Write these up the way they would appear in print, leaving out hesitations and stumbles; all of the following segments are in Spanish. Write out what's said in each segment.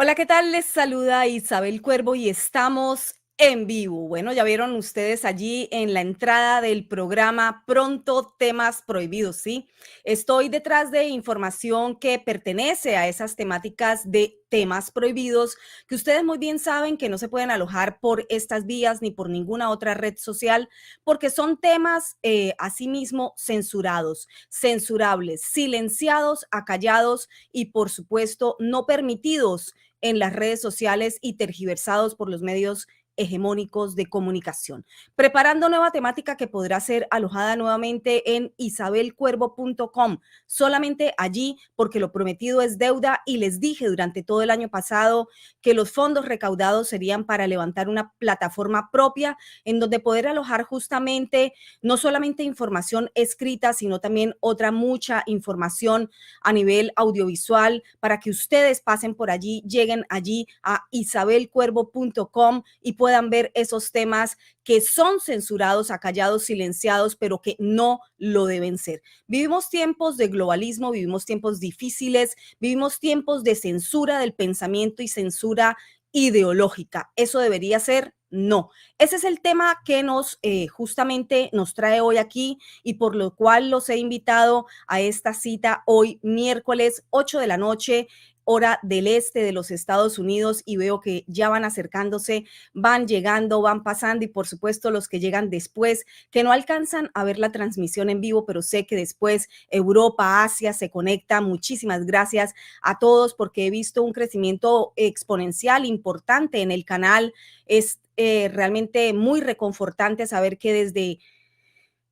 Hola, ¿qué tal? Les saluda Isabel Cuervo y estamos en vivo. Bueno, ya vieron ustedes allí en la entrada del programa pronto temas prohibidos, ¿sí? Estoy detrás de información que pertenece a esas temáticas de temas prohibidos que ustedes muy bien saben que no se pueden alojar por estas vías ni por ninguna otra red social porque son temas asimismo censurados, censurables, silenciados, acallados y por supuesto no permitidos en las redes sociales y tergiversados por los medios hegemónicos de comunicación. Preparando nueva temática que podrá ser alojada nuevamente en isabelcuervo.com, solamente allí porque lo prometido es deuda y les dije durante todo el año pasado que los fondos recaudados serían para levantar una plataforma propia en donde poder alojar justamente no solamente información escrita, sino también otra mucha información a nivel audiovisual para que ustedes pasen por allí, lleguen allí a isabelcuervo.com y puedan ver esos temas que son censurados, acallados, silenciados, pero que no lo deben ser. Vivimos tiempos de globalismo, vivimos tiempos difíciles, vivimos tiempos de censura del pensamiento y censura ideológica. ¿Eso debería ser? No. Ese es el tema que justamente nos trae hoy aquí y por lo cual los he invitado a esta cita hoy miércoles 8 de la noche, hora del este de los Estados Unidos, y veo que ya van acercándose, van llegando, van pasando y por supuesto los que llegan después, que no alcanzan a ver la transmisión en vivo, pero sé que después Europa, Asia se conecta. Muchísimas gracias a todos porque he visto un crecimiento exponencial importante en el canal. Es realmente muy reconfortante saber que desde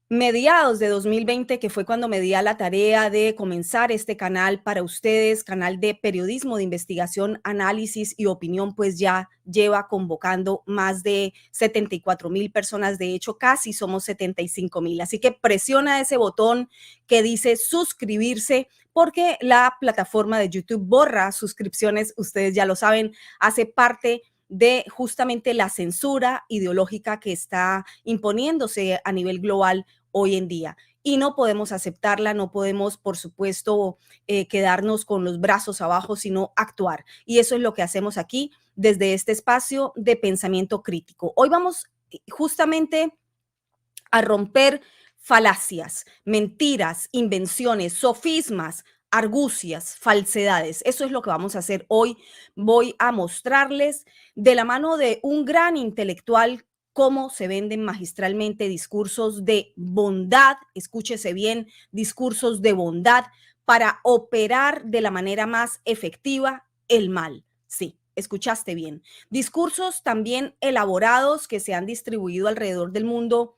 mediados de 2020, que fue cuando me di a la tarea de comenzar este canal para ustedes, canal de periodismo de investigación, análisis y opinión, pues ya lleva convocando más de 74,000 personas. De hecho, casi somos 75,000. Así que presiona ese botón que dice suscribirse porque la plataforma de YouTube borra suscripciones. Ustedes ya lo saben, hace parte de justamente la censura ideológica que está imponiéndose a nivel global hoy en día. Y no podemos aceptarla, no podemos, por supuesto, quedarnos con los brazos abajo, sino actuar. Y eso es lo que hacemos aquí desde este espacio de pensamiento crítico. Hoy vamos justamente a romper falacias, mentiras, invenciones, sofismas, argucias, falsedades. Eso es lo que vamos a hacer hoy. Voy a mostrarles de la mano de un gran intelectual cómo se venden magistralmente discursos de bondad, escúchese bien, discursos de bondad para operar de la manera más efectiva el mal. Sí, escuchaste bien. Discursos también elaborados que se han distribuido alrededor del mundo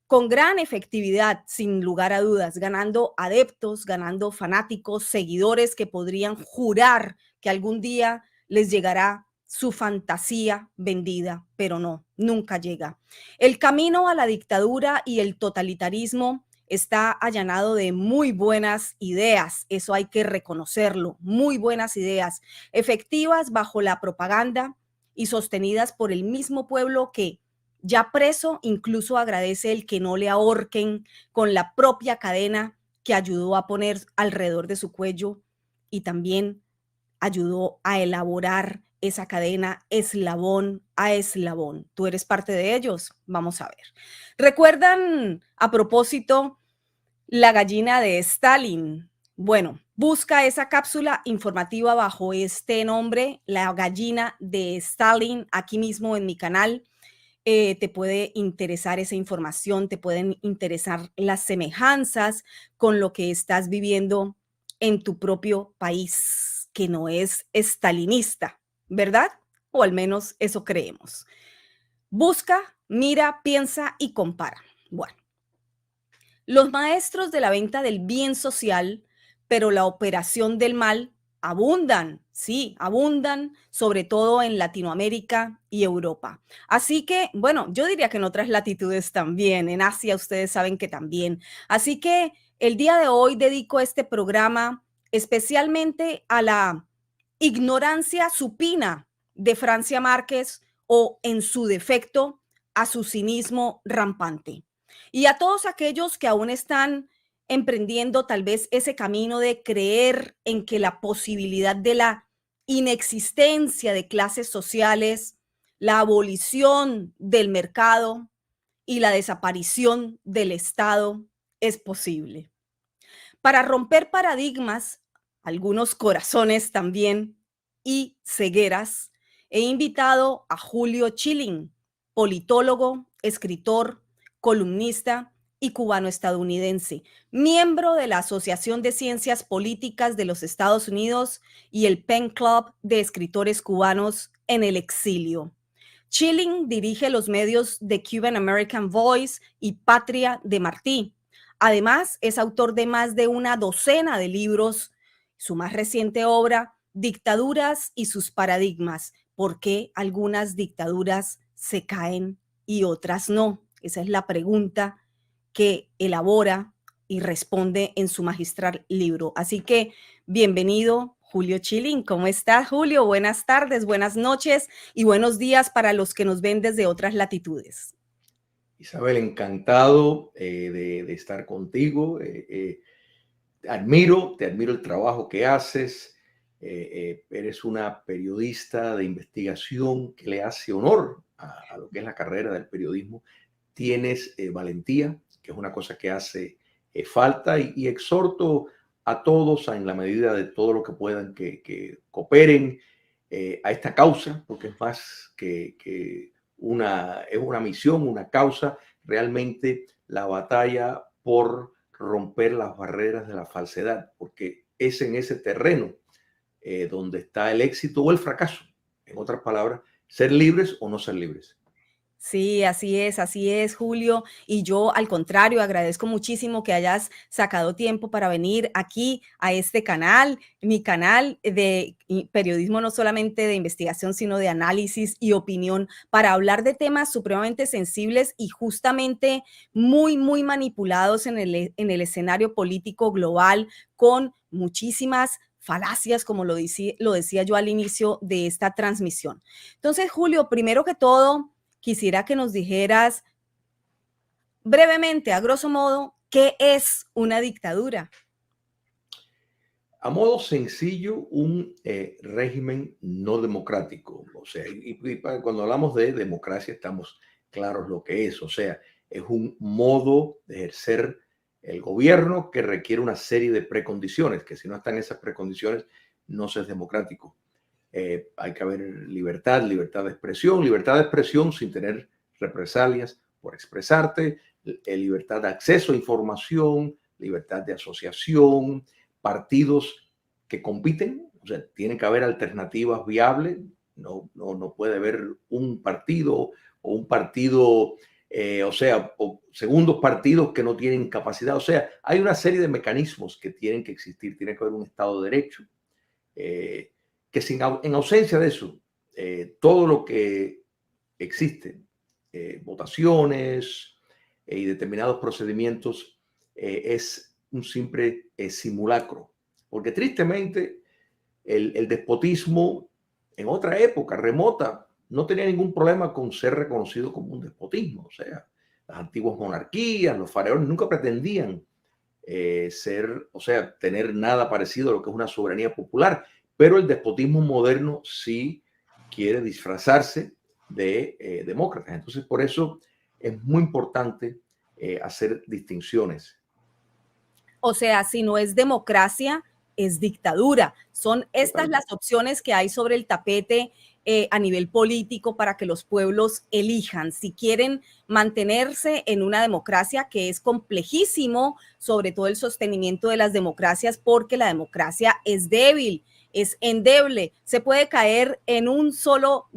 con gran efectividad, sin lugar a dudas, ganando adeptos, ganando fanáticos, seguidores que podrían jurar que algún día les llegará su fantasía vendida, pero no, nunca llega. El camino a la dictadura y el totalitarismo está allanado de muy buenas ideas, eso hay que reconocerlo, muy buenas ideas, efectivas bajo la propaganda y sostenidas por el mismo pueblo que ya preso, incluso agradece el que no le ahorquen con la propia cadena que ayudó a poner alrededor de su cuello y también ayudó a elaborar esa cadena eslabón a eslabón. ¿Tú eres parte de ellos? Vamos a ver. ¿Recuerdan a propósito la gallina de Stalin? Bueno, busca esa cápsula informativa bajo este nombre, la gallina de Stalin, aquí mismo en mi canal. Te puede interesar esa información, te pueden interesar las semejanzas con lo que estás viviendo en tu propio país, que no es estalinista, ¿verdad? O al menos eso creemos. Busca, mira, piensa y compara. Bueno, los maestros de la venta del bien social, pero la operación del mal abundan, sí, abundan, sobre todo en Latinoamérica y Europa. Así que, bueno, yo diría que en otras latitudes también, en Asia ustedes saben que también. Así que el día de hoy dedico este programa especialmente a la ignorancia supina de Francia Márquez o, en su defecto, a su cinismo rampante. Y a todos aquellos que aún están emprendiendo tal vez ese camino de creer en que la posibilidad de la inexistencia de clases sociales, la abolición del mercado y la desaparición del Estado es posible. Para romper paradigmas, algunos corazones también y cegueras, he invitado a Julio Chilling, politólogo, escritor, columnista y cubano-estadounidense, miembro de la Asociación de Ciencias Políticas de los Estados Unidos y el Pen Club de Escritores Cubanos en el Exilio. Chilling dirige los medios The Cuban American Voice y Patria de Martí. Además, es autor de más de una docena de libros. Su más reciente obra, Dictaduras y sus paradigmas. ¿Por qué algunas dictaduras se caen y otras no? Esa es la pregunta que elabora y responde en su magistral libro. Así que bienvenido, Julio Chilling. ¿Cómo estás, Julio? Buenas tardes, buenas noches y buenos días para los que nos ven desde otras latitudes. Isabel, encantado de estar contigo. Te admiro el trabajo que haces. Eres una periodista de investigación que le hace honor a lo que es la carrera del periodismo. Tienes valentía, que es una cosa que hace falta, y exhorto a todos, en la medida de todo lo que puedan, que cooperen a esta causa, porque es más que es una misión, una causa, realmente la batalla por romper las barreras de la falsedad, porque es en ese terreno donde está el éxito o el fracaso. En otras palabras, ser libres o no ser libres. Sí, así es, Julio. Y yo, al contrario, agradezco muchísimo que hayas sacado tiempo para venir aquí a este canal, mi canal de periodismo, no solamente de investigación, sino de análisis y opinión, para hablar de temas supremamente sensibles y justamente muy manipulados en el escenario político global, con muchísimas falacias, como lo decía yo al inicio de esta transmisión. Entonces, Julio, primero que todo, quisiera que nos dijeras brevemente, a grosso modo, ¿qué es una dictadura? A modo sencillo, un régimen no democrático. O sea, cuando hablamos de democracia estamos claros lo que es. O sea, es un modo de ejercer el gobierno que requiere una serie de precondiciones, que si no están esas precondiciones, no se es democrático. Hay que haber libertad de expresión sin tener represalias por expresarte, libertad de acceso a información, libertad de asociación, partidos que compiten, o sea, tiene que haber alternativas viables, no puede haber un partido o un partido, o segundos partidos que no tienen capacidad, o sea, hay una serie de mecanismos que tienen que existir, tiene que haber un Estado de Derecho, que en ausencia de eso, todo lo que existe, votaciones y determinados procedimientos, es un simple simulacro. Porque tristemente el despotismo en otra época remota no tenía ningún problema con ser reconocido como un despotismo. O sea, las antiguas monarquías, los faraones nunca pretendían tener nada parecido a lo que es una soberanía popular, pero el despotismo moderno sí quiere disfrazarse de demócratas. Entonces, por eso es muy importante hacer distinciones. O sea, si no es democracia, es dictadura. Son estas Totalmente. las opciones que hay sobre el tapete a nivel político para que los pueblos elijan si quieren mantenerse en una democracia, que es complejísimo, sobre todo el sostenimiento de las democracias, porque la democracia es débil, es endeble, se puede caer de un solo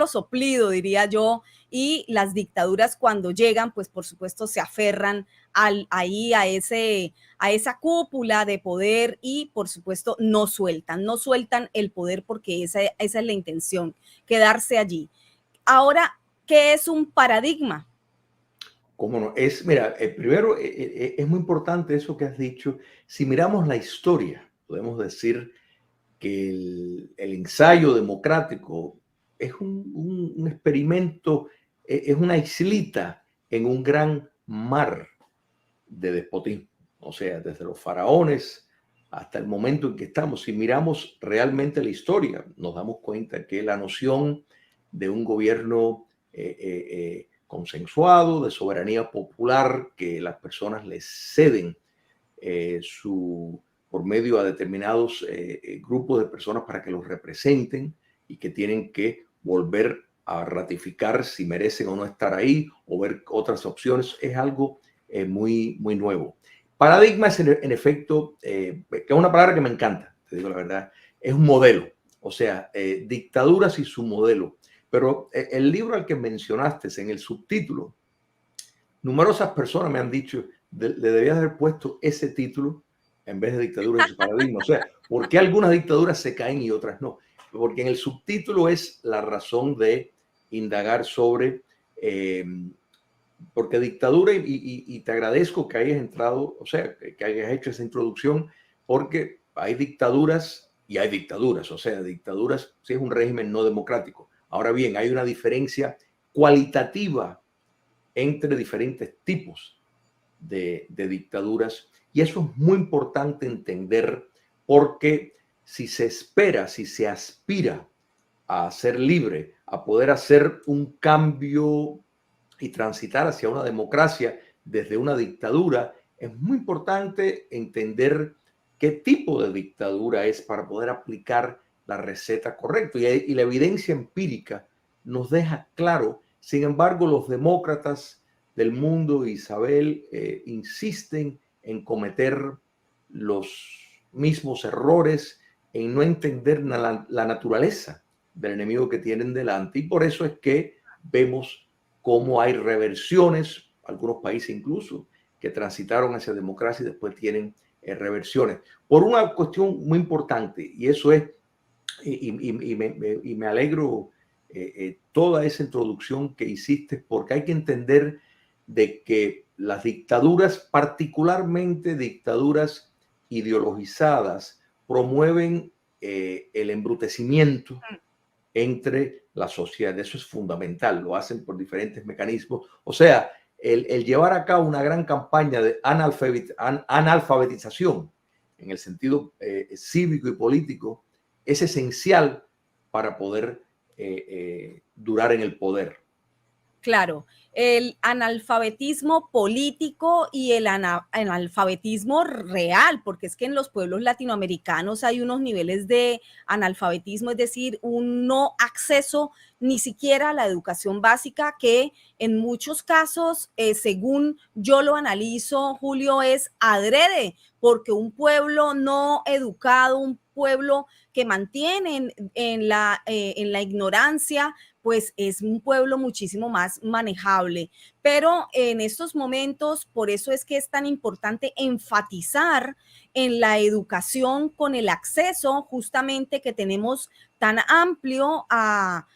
soplido, diría yo, y las dictaduras cuando llegan, pues por supuesto se aferran ahí a esa cúpula de poder y por supuesto no sueltan el poder, porque esa es la intención, quedarse allí. Ahora, ¿qué es un paradigma? ¿Cómo no? Mira, primero es muy importante eso que has dicho. Si miramos la historia, podemos decir que el ensayo democrático es un experimento, es una islita en un gran mar de despotismo. O sea, desde los faraones hasta el momento en que estamos. Si miramos realmente la historia, nos damos cuenta que la noción de un gobierno consensuado, de soberanía popular, que las personas les ceden por medio a determinados grupos de personas para que los representen y que tienen que volver a ratificar si merecen o no estar ahí o ver otras opciones, es algo muy, muy nuevo. Paradigma es en efecto, que es una palabra que me encanta, te digo la verdad, es un modelo, o sea, dictaduras y su modelo. Pero el libro al que mencionaste, en el subtítulo, numerosas personas me han dicho, le debías haber puesto ese título en vez de dictaduras y su paradigma. O sea, ¿por qué algunas dictaduras se caen y otras no? Porque en el subtítulo es la razón de indagar sobre, porque dictadura, y te agradezco que hayas entrado, o sea, que hayas hecho esa introducción, porque hay dictaduras y hay dictaduras, o sea, dictaduras si es un régimen no democrático. Ahora bien, hay una diferencia cualitativa entre diferentes tipos de dictaduras, y eso es muy importante entender, porque si se espera, si se aspira a ser libre, a poder hacer un cambio y transitar hacia una democracia desde una dictadura, es muy importante entender qué tipo de dictadura es para poder aplicar la receta correcta. Y la evidencia empírica nos deja claro. Sin embargo, los demócratas del mundo, Isabel, insisten en cometer los mismos errores, en no entender la naturaleza del enemigo que tienen delante. Y por eso es que vemos cómo hay reversiones, algunos países incluso, que transitaron hacia democracia y después tienen reversiones. Por una cuestión muy importante, y eso es, y me alegro toda esa introducción que hiciste, porque hay que entender de que las dictaduras, particularmente dictaduras ideologizadas, promueven el embrutecimiento entre la sociedad. Eso es fundamental, lo hacen por diferentes mecanismos. O sea, el llevar a cabo una gran campaña de analfabetización en el sentido cívico y político es esencial para poder durar en el poder. Claro, el analfabetismo político y el analfabetismo real, porque es que en los pueblos latinoamericanos hay unos niveles de analfabetismo, es decir, un no acceso ni siquiera a la educación básica, que en muchos casos, según yo lo analizo, Julio, es adrede, porque un pueblo no educado, un pueblo que mantiene en la ignorancia, pues es un pueblo muchísimo más manejable. Pero en estos momentos, por eso es que es tan importante enfatizar en la educación con el acceso justamente que tenemos tan amplio a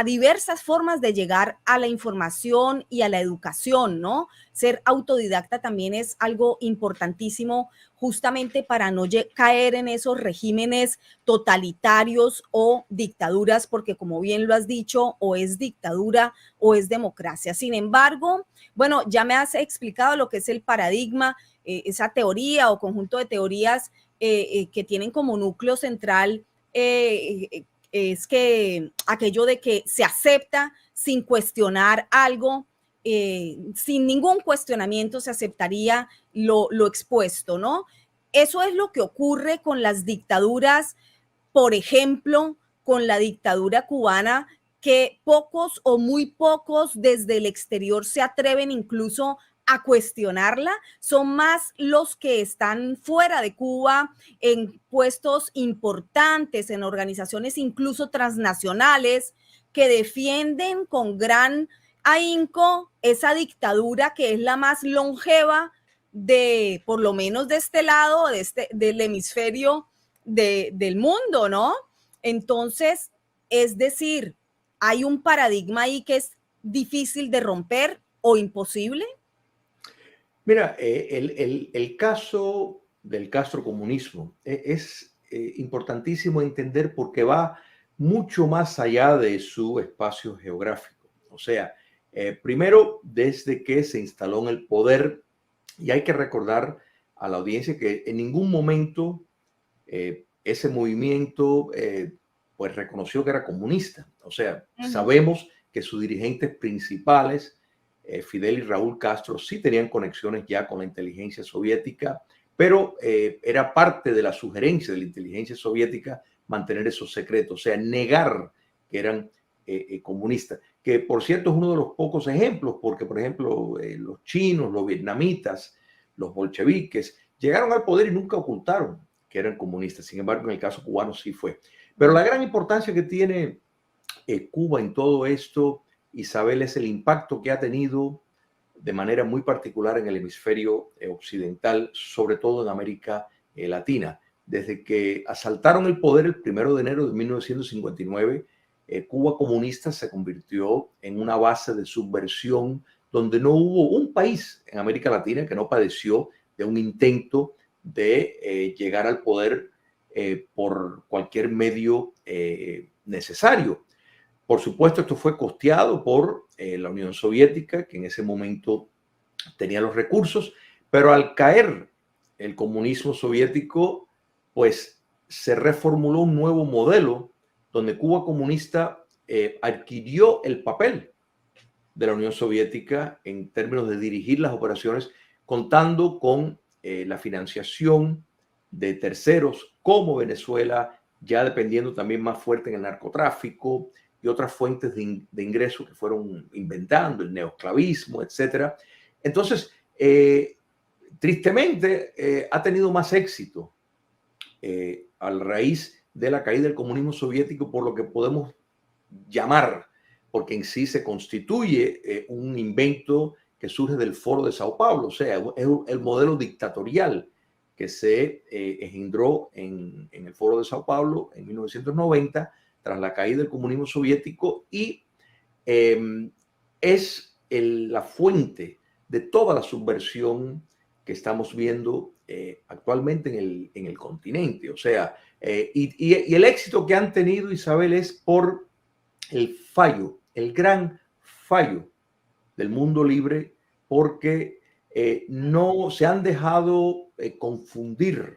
diversas formas de llegar a la información y a la educación, ¿no? Ser autodidacta también es algo importantísimo justamente para no caer en esos regímenes totalitarios o dictaduras, porque como bien lo has dicho, o es dictadura o es democracia. Sin embargo, bueno, ya me has explicado lo que es el paradigma, esa teoría o conjunto de teorías que tienen como núcleo central es que aquello de que se acepta sin cuestionar algo, sin ningún cuestionamiento se aceptaría lo expuesto, ¿no? Eso es lo que ocurre con las dictaduras, por ejemplo, con la dictadura cubana, que pocos o muy pocos desde el exterior se atreven incluso a cuestionarla. Son más los que están fuera de Cuba en puestos importantes, en organizaciones incluso transnacionales, que defienden con gran ahínco esa dictadura que es la más longeva de, por lo menos de este lado, del hemisferio del mundo, ¿no? Entonces, es decir, hay un paradigma ahí que es difícil de romper o imposible. Mira, el caso del castrocomunismo es importantísimo entender, porque va mucho más allá de su espacio geográfico. O sea, primero, desde que se instaló en el poder, y hay que recordar a la audiencia que en ningún momento ese movimiento pues reconoció que era comunista. O sea, sabemos que sus dirigentes principales, Fidel y Raúl Castro, sí tenían conexiones ya con la inteligencia soviética, pero era parte de la sugerencia de la inteligencia soviética mantener esos secretos, o sea, negar que eran comunistas, que por cierto es uno de los pocos ejemplos, porque por ejemplo los chinos, los vietnamitas, los bolcheviques llegaron al poder y nunca ocultaron que eran comunistas. Sin embargo, en el caso cubano sí fue. Pero la gran importancia que tiene Cuba en todo esto, Isabel, es el impacto que ha tenido de manera muy particular en el hemisferio occidental, sobre todo en América Latina. Desde que asaltaron el poder el 1 de enero de 1959, Cuba comunista se convirtió en una base de subversión donde no hubo un país en América Latina que no padeció de un intento de llegar al poder por cualquier medio necesario. Por supuesto, esto fue costeado por la Unión Soviética, que en ese momento tenía los recursos, pero al caer el comunismo soviético, pues se reformuló un nuevo modelo donde Cuba comunista adquirió el papel de la Unión Soviética en términos de dirigir las operaciones, contando con la financiación de terceros como Venezuela, ya dependiendo también más fuerte en el narcotráfico y otras fuentes de ingresos que fueron inventando, el neoesclavismo, etcétera. Entonces, tristemente, ha tenido más éxito a raíz de la caída del comunismo soviético, por lo que podemos llamar, porque en sí se constituye un invento que surge del Foro de Sao Paulo, o sea, es el modelo dictatorial que se engendró en el Foro de Sao Paulo en 1990, tras la caída del comunismo soviético, y es la fuente de toda la subversión que estamos viendo actualmente en el continente. O sea, y el éxito que han tenido, Isabel, es por el fallo, el gran fallo del mundo libre, porque no se han dejado confundir,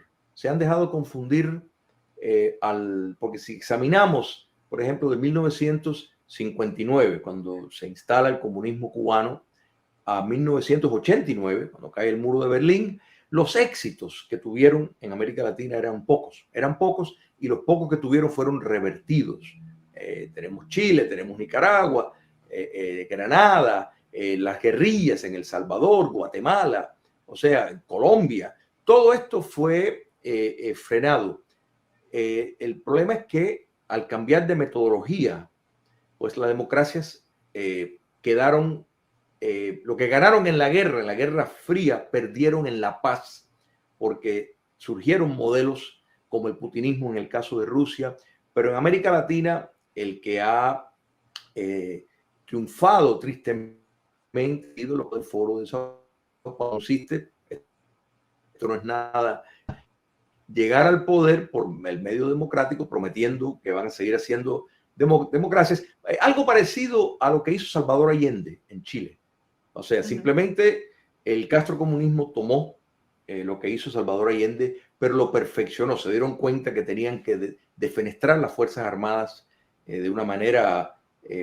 porque si examinamos, por ejemplo, de 1959, cuando se instala el comunismo cubano, a 1989, cuando cae el muro de Berlín, los éxitos que tuvieron en América Latina eran pocos, y los pocos que tuvieron fueron revertidos. Tenemos Chile, tenemos Nicaragua, Granada, las guerrillas en El Salvador, Guatemala, o sea, en Colombia. Todo esto fue frenado. El problema es que al cambiar de metodología, pues las democracias quedaron, lo que ganaron en la Guerra Fría, perdieron en la paz, porque surgieron modelos como el putinismo en el caso de Rusia, pero en América Latina el que ha triunfado tristemente lo del Foro de Sao Paulo. Consiste, esto no es nada, llegar al poder por el medio democrático, prometiendo que van a seguir haciendo democracias, algo parecido a lo que hizo Salvador Allende en Chile. O sea, simplemente el castrocomunismo tomó lo que hizo Salvador Allende, pero lo perfeccionó. Se dieron cuenta que tenían que defenestrar las Fuerzas Armadas de una manera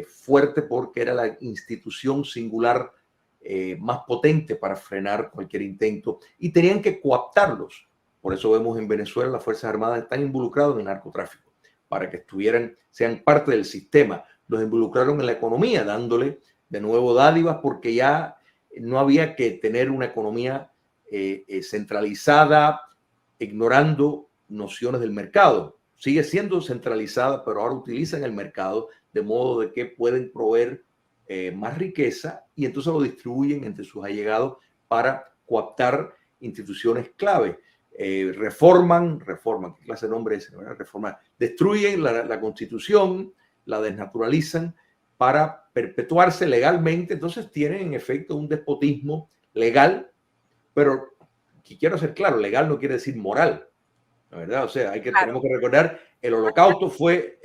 fuerte, porque era la institución singular más potente para frenar cualquier intento, y tenían que cooptarlos. Por eso vemos en Venezuela las Fuerzas Armadas están involucradas en el narcotráfico, para que sean parte del sistema. Los involucraron en la economía, dándole de nuevo dádivas, porque ya no había que tener una economía centralizada, ignorando nociones del mercado. Sigue siendo centralizada, pero ahora utilizan el mercado de modo de que pueden proveer más riqueza, y entonces lo distribuyen entre sus allegados para cooptar instituciones clave. Reforman, ¿qué clase de nombre es? Reforman, destruyen la Constitución, la desnaturalizan para perpetuarse legalmente. Entonces tienen en efecto un despotismo legal, pero quiero ser claro, legal no quiere decir moral, ¿la verdad? O sea, tenemos que recordar, el holocausto fue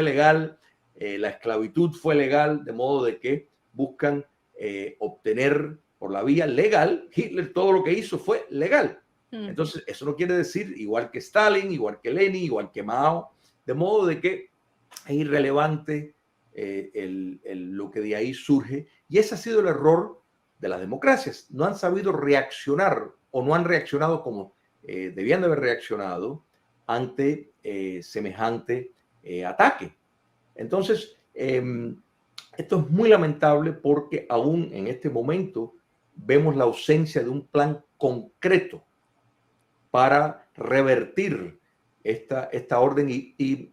legal, la esclavitud fue legal, de modo de que buscan obtener por la vía legal. Hitler todo lo que hizo fue legal. Entonces, eso no quiere decir, igual que Stalin, igual que Lenin, igual que Mao, de modo de que es irrelevante lo que de ahí surge. Y ese ha sido el error de las democracias. No han sabido reaccionar o no han reaccionado como debían de haber reaccionado ante semejante ataque. Entonces, esto es muy lamentable porque aún en este momento vemos la ausencia de un plan concreto para revertir esta orden y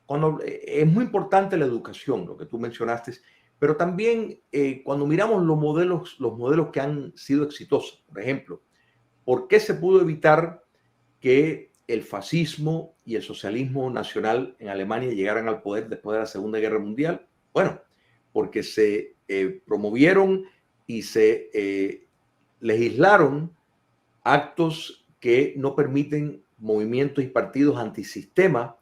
cuando es muy importante la educación, lo que tú mencionaste, pero también cuando miramos los modelos que han sido exitosos, por ejemplo, ¿por qué se pudo evitar que el fascismo y el socialismo nacional en Alemania llegaran al poder después de la Segunda Guerra Mundial? Bueno, porque se promovieron y se legislaron actos que no permiten movimientos y partidos antisistema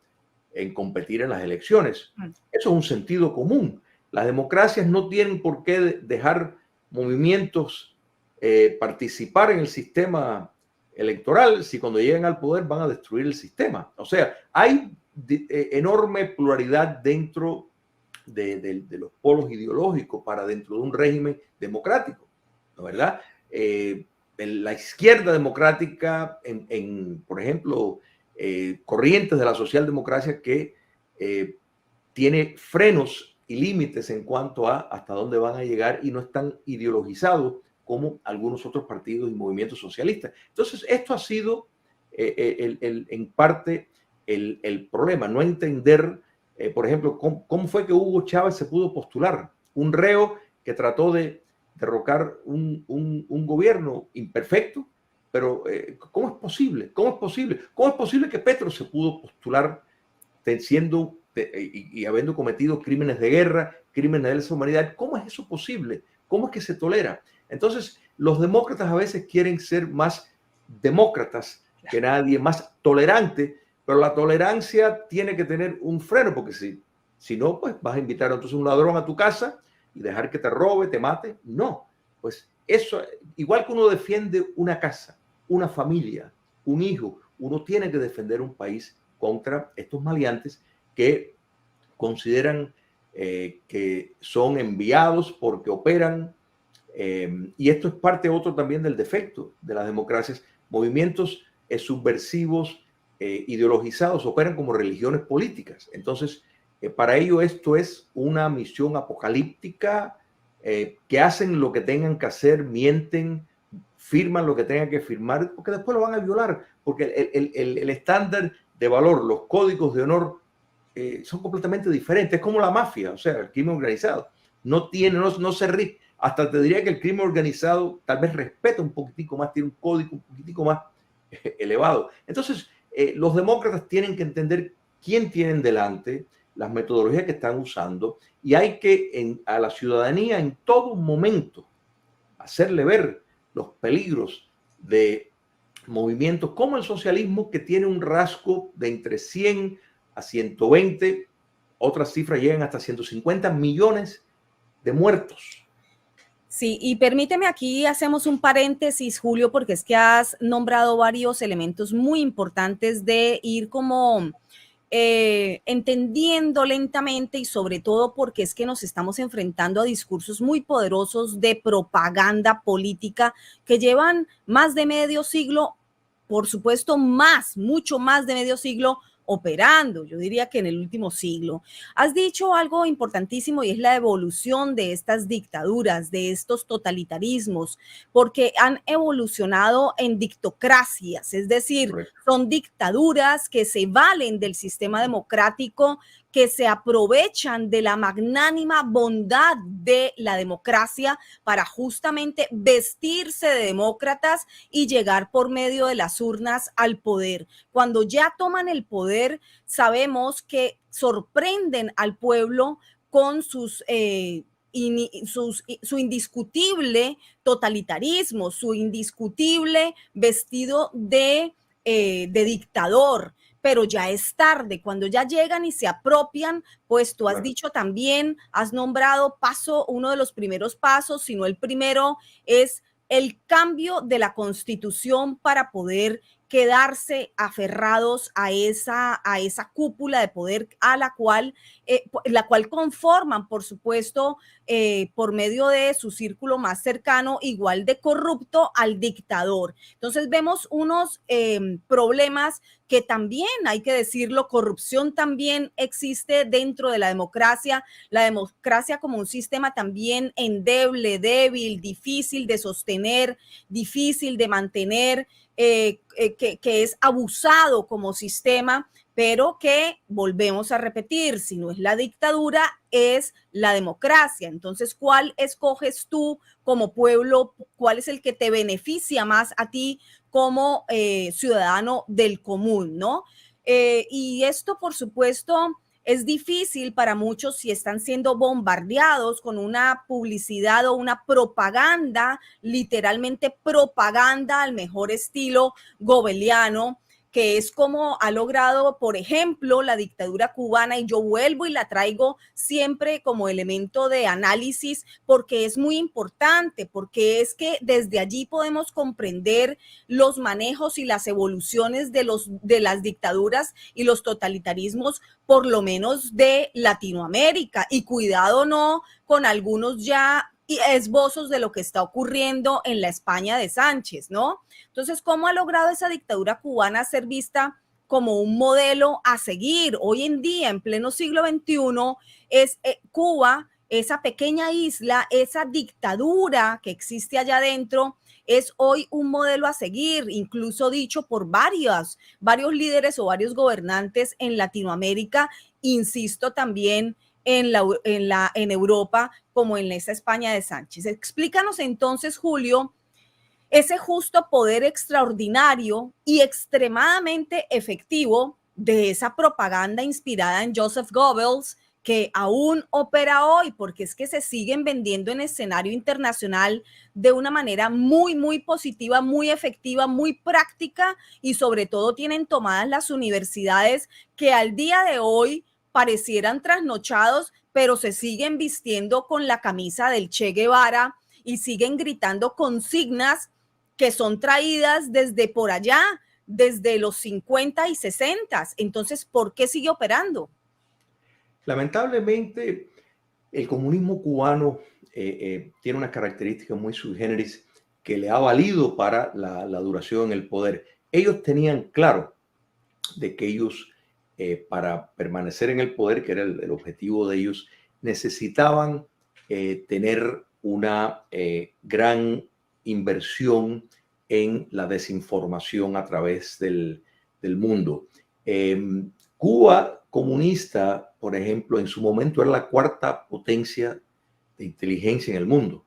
en competir en las elecciones. Eso es un sentido común. Las democracias no tienen por qué dejar movimientos participar en el sistema electoral si cuando lleguen al poder van a destruir el sistema. O sea, hay enorme pluralidad dentro de los polos ideológicos para dentro de un régimen democrático, ¿no? ¿Verdad? La izquierda democrática, por ejemplo, corrientes de la socialdemocracia que tiene frenos y límites en cuanto a hasta dónde van a llegar y no están ideologizados como algunos otros partidos y movimientos socialistas. Entonces, esto ha sido en parte el problema, no entender, por ejemplo, cómo fue que Hugo Chávez se pudo postular, un reo que trató de derrocar un gobierno imperfecto, pero ¿cómo es posible? ¿Cómo es posible? ¿Cómo es posible que Petro se pudo postular siendo y habiendo cometido crímenes de guerra, crímenes de lesa humanidad? ¿Cómo es eso posible? ¿Cómo es que se tolera? Entonces, los demócratas a veces quieren ser más demócratas que nadie, más tolerante, pero la tolerancia tiene que tener un freno, porque si no, pues vas a invitar entonces a un ladrón a tu casa y dejar que te robe, te mate. No, pues eso, igual que uno defiende una casa, una familia, un hijo, uno tiene que defender un país contra estos maleantes que consideran que son enviados porque operan. Y esto es parte otro también del defecto de las democracias. Movimientos subversivos, ideologizados, operan como religiones políticas. Entonces, para ello esto es una misión apocalíptica, que hacen lo que tengan que hacer, mienten, firman lo que tengan que firmar, porque después lo van a violar, porque el estándar de valor, los códigos de honor son completamente diferentes. Es como la mafia, o sea, el crimen organizado. No se rige. Hasta te diría que el crimen organizado tal vez respeta un poquitico más, tiene un código un poquitico más elevado. Entonces, los demócratas tienen que entender quién tienen delante, las metodologías que están usando, y hay que a la ciudadanía en todo momento hacerle ver los peligros de movimientos como el socialismo, que tiene un rasgo de entre 100 a 120, otras cifras llegan hasta 150 millones de muertos. Sí, y permíteme aquí hacemos un paréntesis, Julio, porque es que has nombrado varios elementos muy importantes de ir como entendiendo lentamente, y sobre todo porque es que nos estamos enfrentando a discursos muy poderosos de propaganda política que llevan más de medio siglo, por supuesto mucho más de medio siglo operando, yo diría que en el último siglo. Has dicho algo importantísimo y es la evolución de estas dictaduras, de estos totalitarismos, porque han evolucionado en dictocracias, es decir, son dictaduras que se valen del sistema democrático, que se aprovechan de la magnánima bondad de la democracia para justamente vestirse de demócratas y llegar por medio de las urnas al poder. Cuando ya toman el poder, sabemos que sorprenden al pueblo con su indiscutible totalitarismo, su indiscutible vestido de dictador. pero ya es tarde. Cuando ya llegan y se apropian, pues tú has Claro. dicho también, has nombrado uno de los primeros pasos, si no el primero, es el cambio de la Constitución para poder quedarse aferrados a esa cúpula de poder a la cual conforman, por supuesto, por medio de su círculo más cercano, igual de corrupto al dictador. Entonces vemos unos problemas que también, hay que decirlo, corrupción también existe dentro de la democracia como un sistema también endeble, débil, difícil de sostener, difícil de mantener, que es abusado como sistema, pero que volvemos a repetir, si no es la dictadura, es la democracia. Entonces, ¿cuál escoges tú como pueblo? ¿Cuál es el que te beneficia más a ti como ciudadano del común, ¿no? Y esto, por supuesto, es difícil para muchos si están siendo bombardeados con una publicidad o una propaganda, literalmente propaganda al mejor estilo gobeliano, que es como ha logrado, por ejemplo, la dictadura cubana, y yo vuelvo y la traigo siempre como elemento de análisis porque es muy importante, porque es que desde allí podemos comprender los manejos y las evoluciones de las dictaduras y los totalitarismos, por lo menos de Latinoamérica, y cuidado no con algunos ya esbozos de lo que está ocurriendo en la España de Sánchez, ¿no? Entonces, ¿cómo ha logrado esa dictadura cubana ser vista como un modelo a seguir? Hoy en día, en pleno siglo XXI, es Cuba, esa pequeña isla, esa dictadura que existe allá adentro, es hoy un modelo a seguir, incluso dicho por varios líderes o varios gobernantes en Latinoamérica, insisto también en Europa, como en esa España de Sánchez. Explícanos entonces, Julio, ese justo poder extraordinario y extremadamente efectivo de esa propaganda inspirada en Joseph Goebbels, que aún opera hoy, porque es que se siguen vendiendo en escenario internacional de una manera muy, muy positiva, muy efectiva, muy práctica, y sobre todo tienen tomadas las universidades que al día de hoy parecieran trasnochados, pero se siguen vistiendo con la camisa del Che Guevara y siguen gritando consignas que son traídas desde por allá, desde los 50 y 60. Entonces, ¿por qué sigue operando? Lamentablemente, el comunismo cubano tiene una característica muy sui generis que le ha valido para la duración en el poder. Ellos tenían claro de que ellos, para permanecer en el poder, que era el objetivo de ellos, necesitaban tener una gran inversión en la desinformación a través del mundo. Cuba comunista, por ejemplo, en su momento era la cuarta potencia de inteligencia en el mundo.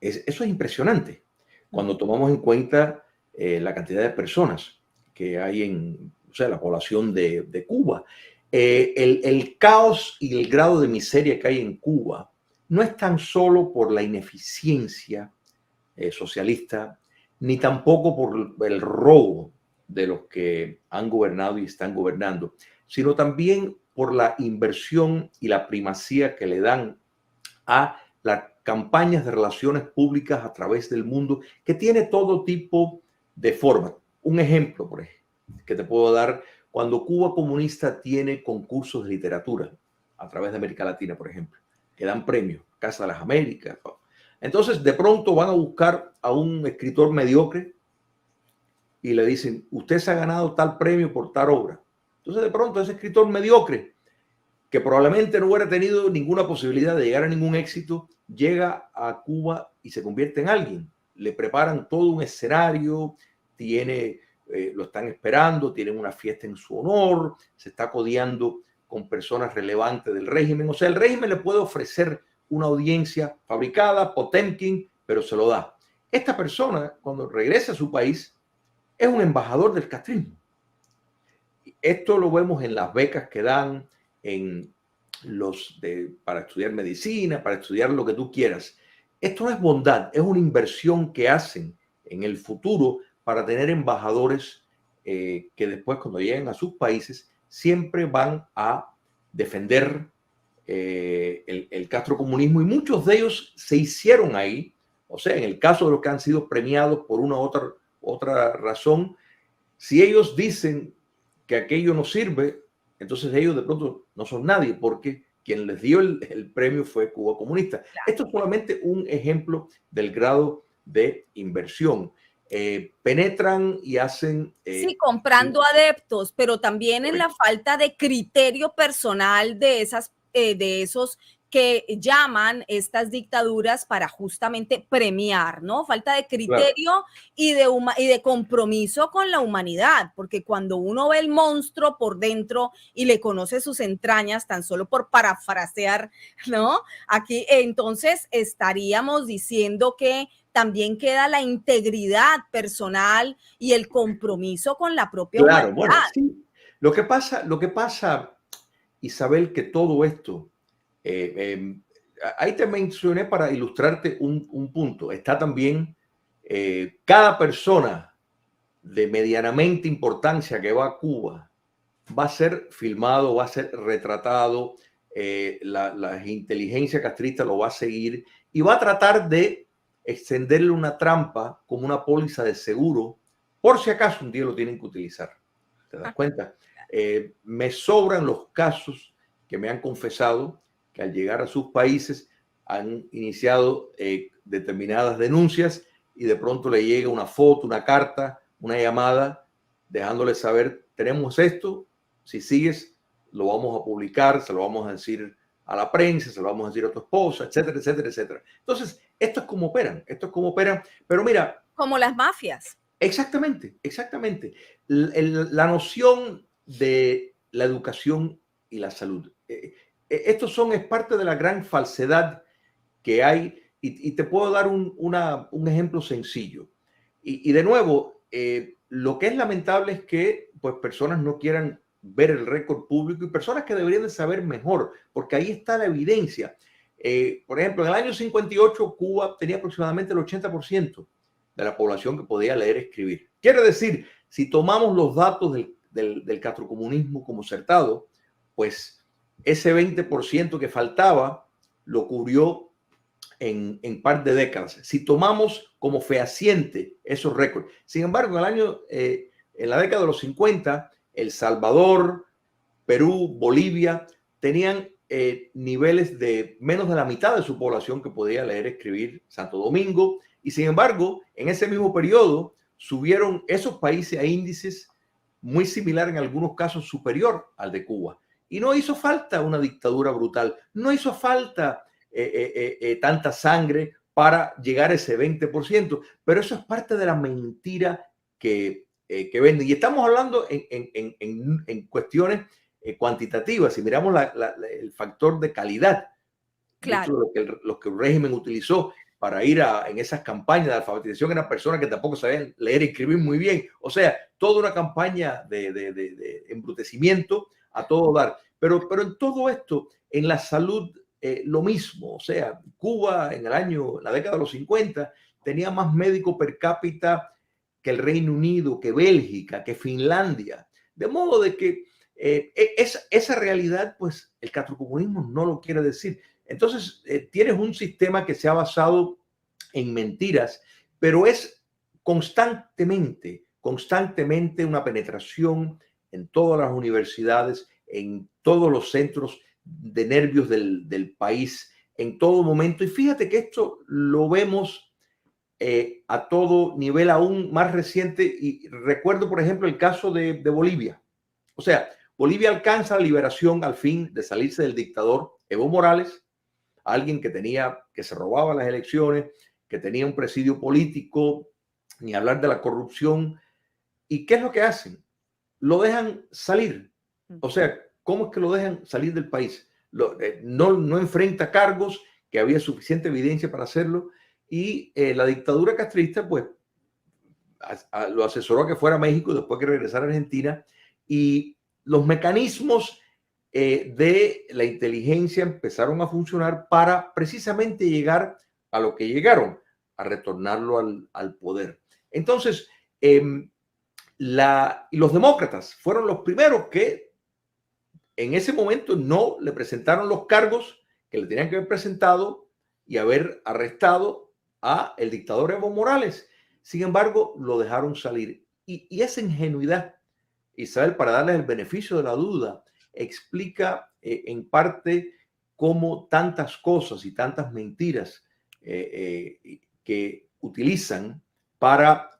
Eso es impresionante cuando tomamos en cuenta la cantidad de personas que hay en, o sea, la población de Cuba. El caos y el grado de miseria que hay en Cuba no es tan solo por la ineficiencia socialista, ni tampoco por el robo de los que han gobernado y están gobernando, sino también por la inversión y la primacía que le dan a las campañas de relaciones públicas a través del mundo, que tiene todo tipo de formas. Un ejemplo, por ejemplo, que te puedo dar, cuando Cuba comunista tiene concursos de literatura a través de América Latina, por ejemplo, que dan premios, Casa de las Américas. Entonces, de pronto van a buscar a un escritor mediocre y le dicen, usted se ha ganado tal premio por tal obra. Entonces, de pronto, ese escritor mediocre, que probablemente no hubiera tenido ninguna posibilidad de llegar a ningún éxito, llega a Cuba y se convierte en alguien. Le preparan todo un escenario, lo están esperando, tienen una fiesta en su honor, se está codeando con personas relevantes del régimen. O sea, el régimen le puede ofrecer una audiencia fabricada, Potemkin, pero se lo da. Esta persona, cuando regresa a su país, es un embajador del castrismo. Esto lo vemos en las becas que dan, para estudiar medicina, para estudiar lo que tú quieras. Esto no es bondad, es una inversión que hacen en el futuro para tener embajadores que después cuando lleguen a sus países siempre van a defender el castrocomunismo, y muchos de ellos se hicieron ahí. O sea, en el caso de los que han sido premiados por una u otra razón, si ellos dicen que aquello no sirve, entonces ellos de pronto no son nadie, porque quien les dio el premio fue Cuba Comunista. Esto es solamente un ejemplo del grado de inversión. Penetran y hacen... sí, comprando adeptos, pero también en la falta de criterio personal de esos que llaman estas dictaduras para justamente premiar, ¿no? Falta de criterio, claro, y de compromiso con la humanidad, porque cuando uno ve el monstruo por dentro y le conoce sus entrañas, tan solo por parafrasear, ¿no? Aquí entonces estaríamos diciendo que también queda la integridad personal y el compromiso con la propia humanidad. Bueno, sí. Lo que pasa, Isabel, que todo esto, ahí te mencioné para ilustrarte un punto. Está también cada persona de medianamente importancia que va a Cuba va a ser filmado, va a ser retratado, la inteligencia castrista lo va a seguir y va a tratar de extenderle una trampa como una póliza de seguro por si acaso un día lo tienen que utilizar. ¿Te das cuenta? Me sobran los casos que me han confesado que al llegar a sus países han iniciado determinadas denuncias y de pronto le llega una foto, una carta, una llamada, dejándole saber, tenemos esto, si sigues lo vamos a publicar, se lo vamos a decir a la prensa, se lo vamos a decir a tu esposa, etcétera, etcétera, etcétera. Entonces, esto es como operan, pero mira. Como las mafias. Exactamente. La noción de la educación y la salud. Estos es parte de la gran falsedad que hay, y te puedo dar un ejemplo sencillo. Y de nuevo, lo que es lamentable es que pues, personas no quieran ver el récord público, y personas que deberían de saber mejor, porque ahí está la evidencia. Por ejemplo, en el año 58 Cuba tenía aproximadamente el 80% de la población que podía leer y escribir. Quiere decir, si tomamos los datos del castrocomunismo como acertado, pues ese 20% que faltaba lo cubrió en par de décadas. Si tomamos como fehaciente esos récords. Sin embargo, en la década de los 50, El Salvador, Perú, Bolivia tenían niveles de menos de la mitad de su población que podía leer y escribir. Santo Domingo. Y sin embargo, en ese mismo periodo subieron esos países a índices muy similares, en algunos casos superior al de Cuba. Y no hizo falta una dictadura brutal, no hizo falta tanta sangre para llegar a ese 20%, pero eso es parte de la mentira que venden. Y estamos hablando en cuestiones cuantitativas. Si miramos el factor de calidad, claro, lo que el régimen utilizó para ir en esas campañas de alfabetización eran personas que tampoco sabían leer y escribir muy bien. O sea, toda una campaña de embrutecimiento a todo dar. Pero en todo esto, en la salud, lo mismo. O sea, Cuba en la década de los 50 tenía más médicos per cápita que el Reino Unido, que Bélgica, que Finlandia. De modo de que esa realidad, pues el castrocomunismo no lo quiere decir. Entonces, tienes un sistema que se ha basado en mentiras, pero es constantemente una penetración en todas las universidades, en todos los centros de nervios del país, en todo momento. Y fíjate que esto lo vemos a todo nivel, aún más reciente. Y recuerdo, por ejemplo, el caso de Bolivia. O sea, Bolivia alcanza la liberación al fin de salirse del dictador Evo Morales, alguien que se robaba las elecciones, que tenía un presidio político, ni hablar de la corrupción. ¿Y qué es lo que hacen? Lo dejan salir. O sea, ¿cómo es que lo dejan salir del país? No enfrenta cargos, que había suficiente evidencia para hacerlo, y la dictadura castrista, pues, lo asesoró a que fuera a México, después que regresara a Argentina, y los mecanismos de la inteligencia empezaron a funcionar para precisamente llegar a lo que llegaron, a retornarlo al poder. Entonces, y los demócratas fueron los primeros que en ese momento no le presentaron los cargos que le tenían que haber presentado y haber arrestado a el dictador Evo Morales. Sin embargo, lo dejaron salir. Y esa ingenuidad, Isabel, para darles el beneficio de la duda, explica en parte cómo tantas cosas y tantas mentiras que utilizan para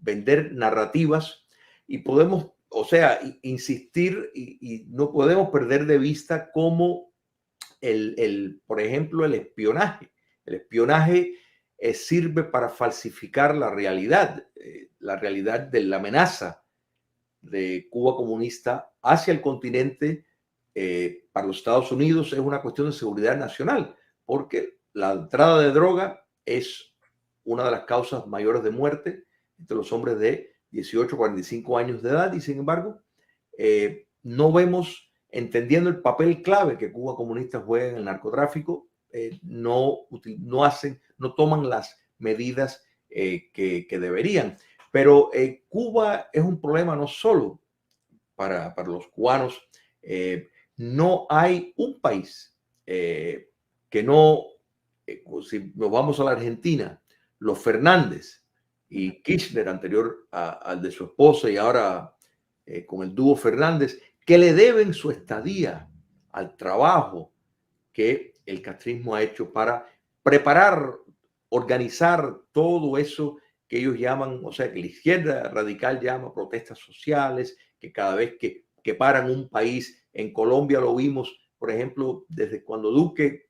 vender narrativas, y podemos, o sea, insistir y no podemos perder de vista cómo por ejemplo, el espionaje. El espionaje sirve para falsificar la realidad de la amenaza de Cuba comunista hacia el continente. Para los Estados Unidos es una cuestión de seguridad nacional, porque la entrada de droga es una de las causas mayores de muerte entre los hombres de 18 a 45 años de edad, y sin embargo, no vemos, entendiendo el papel clave que Cuba comunista juega en el narcotráfico, no toman las medidas que deberían. Pero Cuba es un problema no solo para los cubanos. No hay un país que no, si nos vamos a la Argentina, los Fernández y Kirchner, anterior al de su esposa, y ahora con el dúo Fernández, que le deben su estadía al trabajo que el castrismo ha hecho para preparar, organizar todo eso que ellos llaman, o sea, que la izquierda radical llama protestas sociales, que cada vez que paran un país, en Colombia lo vimos, por ejemplo, desde cuando Duque,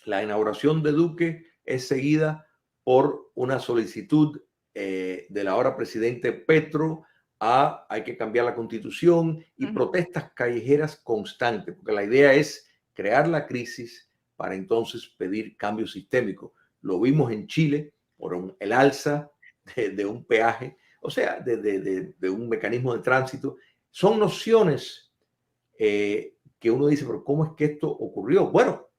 la inauguración de Duque es seguida por una solicitud del ahora presidente Petro hay que cambiar la constitución, y protestas callejeras constantes, porque la idea es crear la crisis para entonces pedir cambio sistémico. Lo vimos en Chile por el alza de un peaje, o sea, de un mecanismo de tránsito. Son nociones que uno dice, pero ¿cómo es que esto ocurrió? Bueno,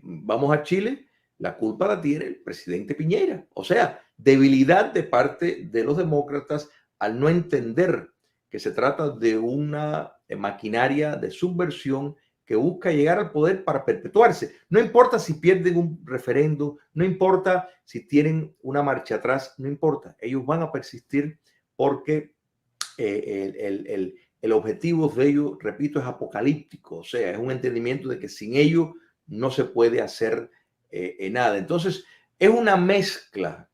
vamos a Chile, la culpa la tiene el presidente Piñera. O sea, debilidad de parte de los demócratas al no entender que se trata de una maquinaria de subversión que busca llegar al poder para perpetuarse. No importa si pierden un referendo, no importa si tienen una marcha atrás, no importa. Ellos van a persistir porque el objetivo de ellos, repito, es apocalíptico. O sea, es un entendimiento de que sin ellos no se puede hacer nada. Entonces, es una mezcla,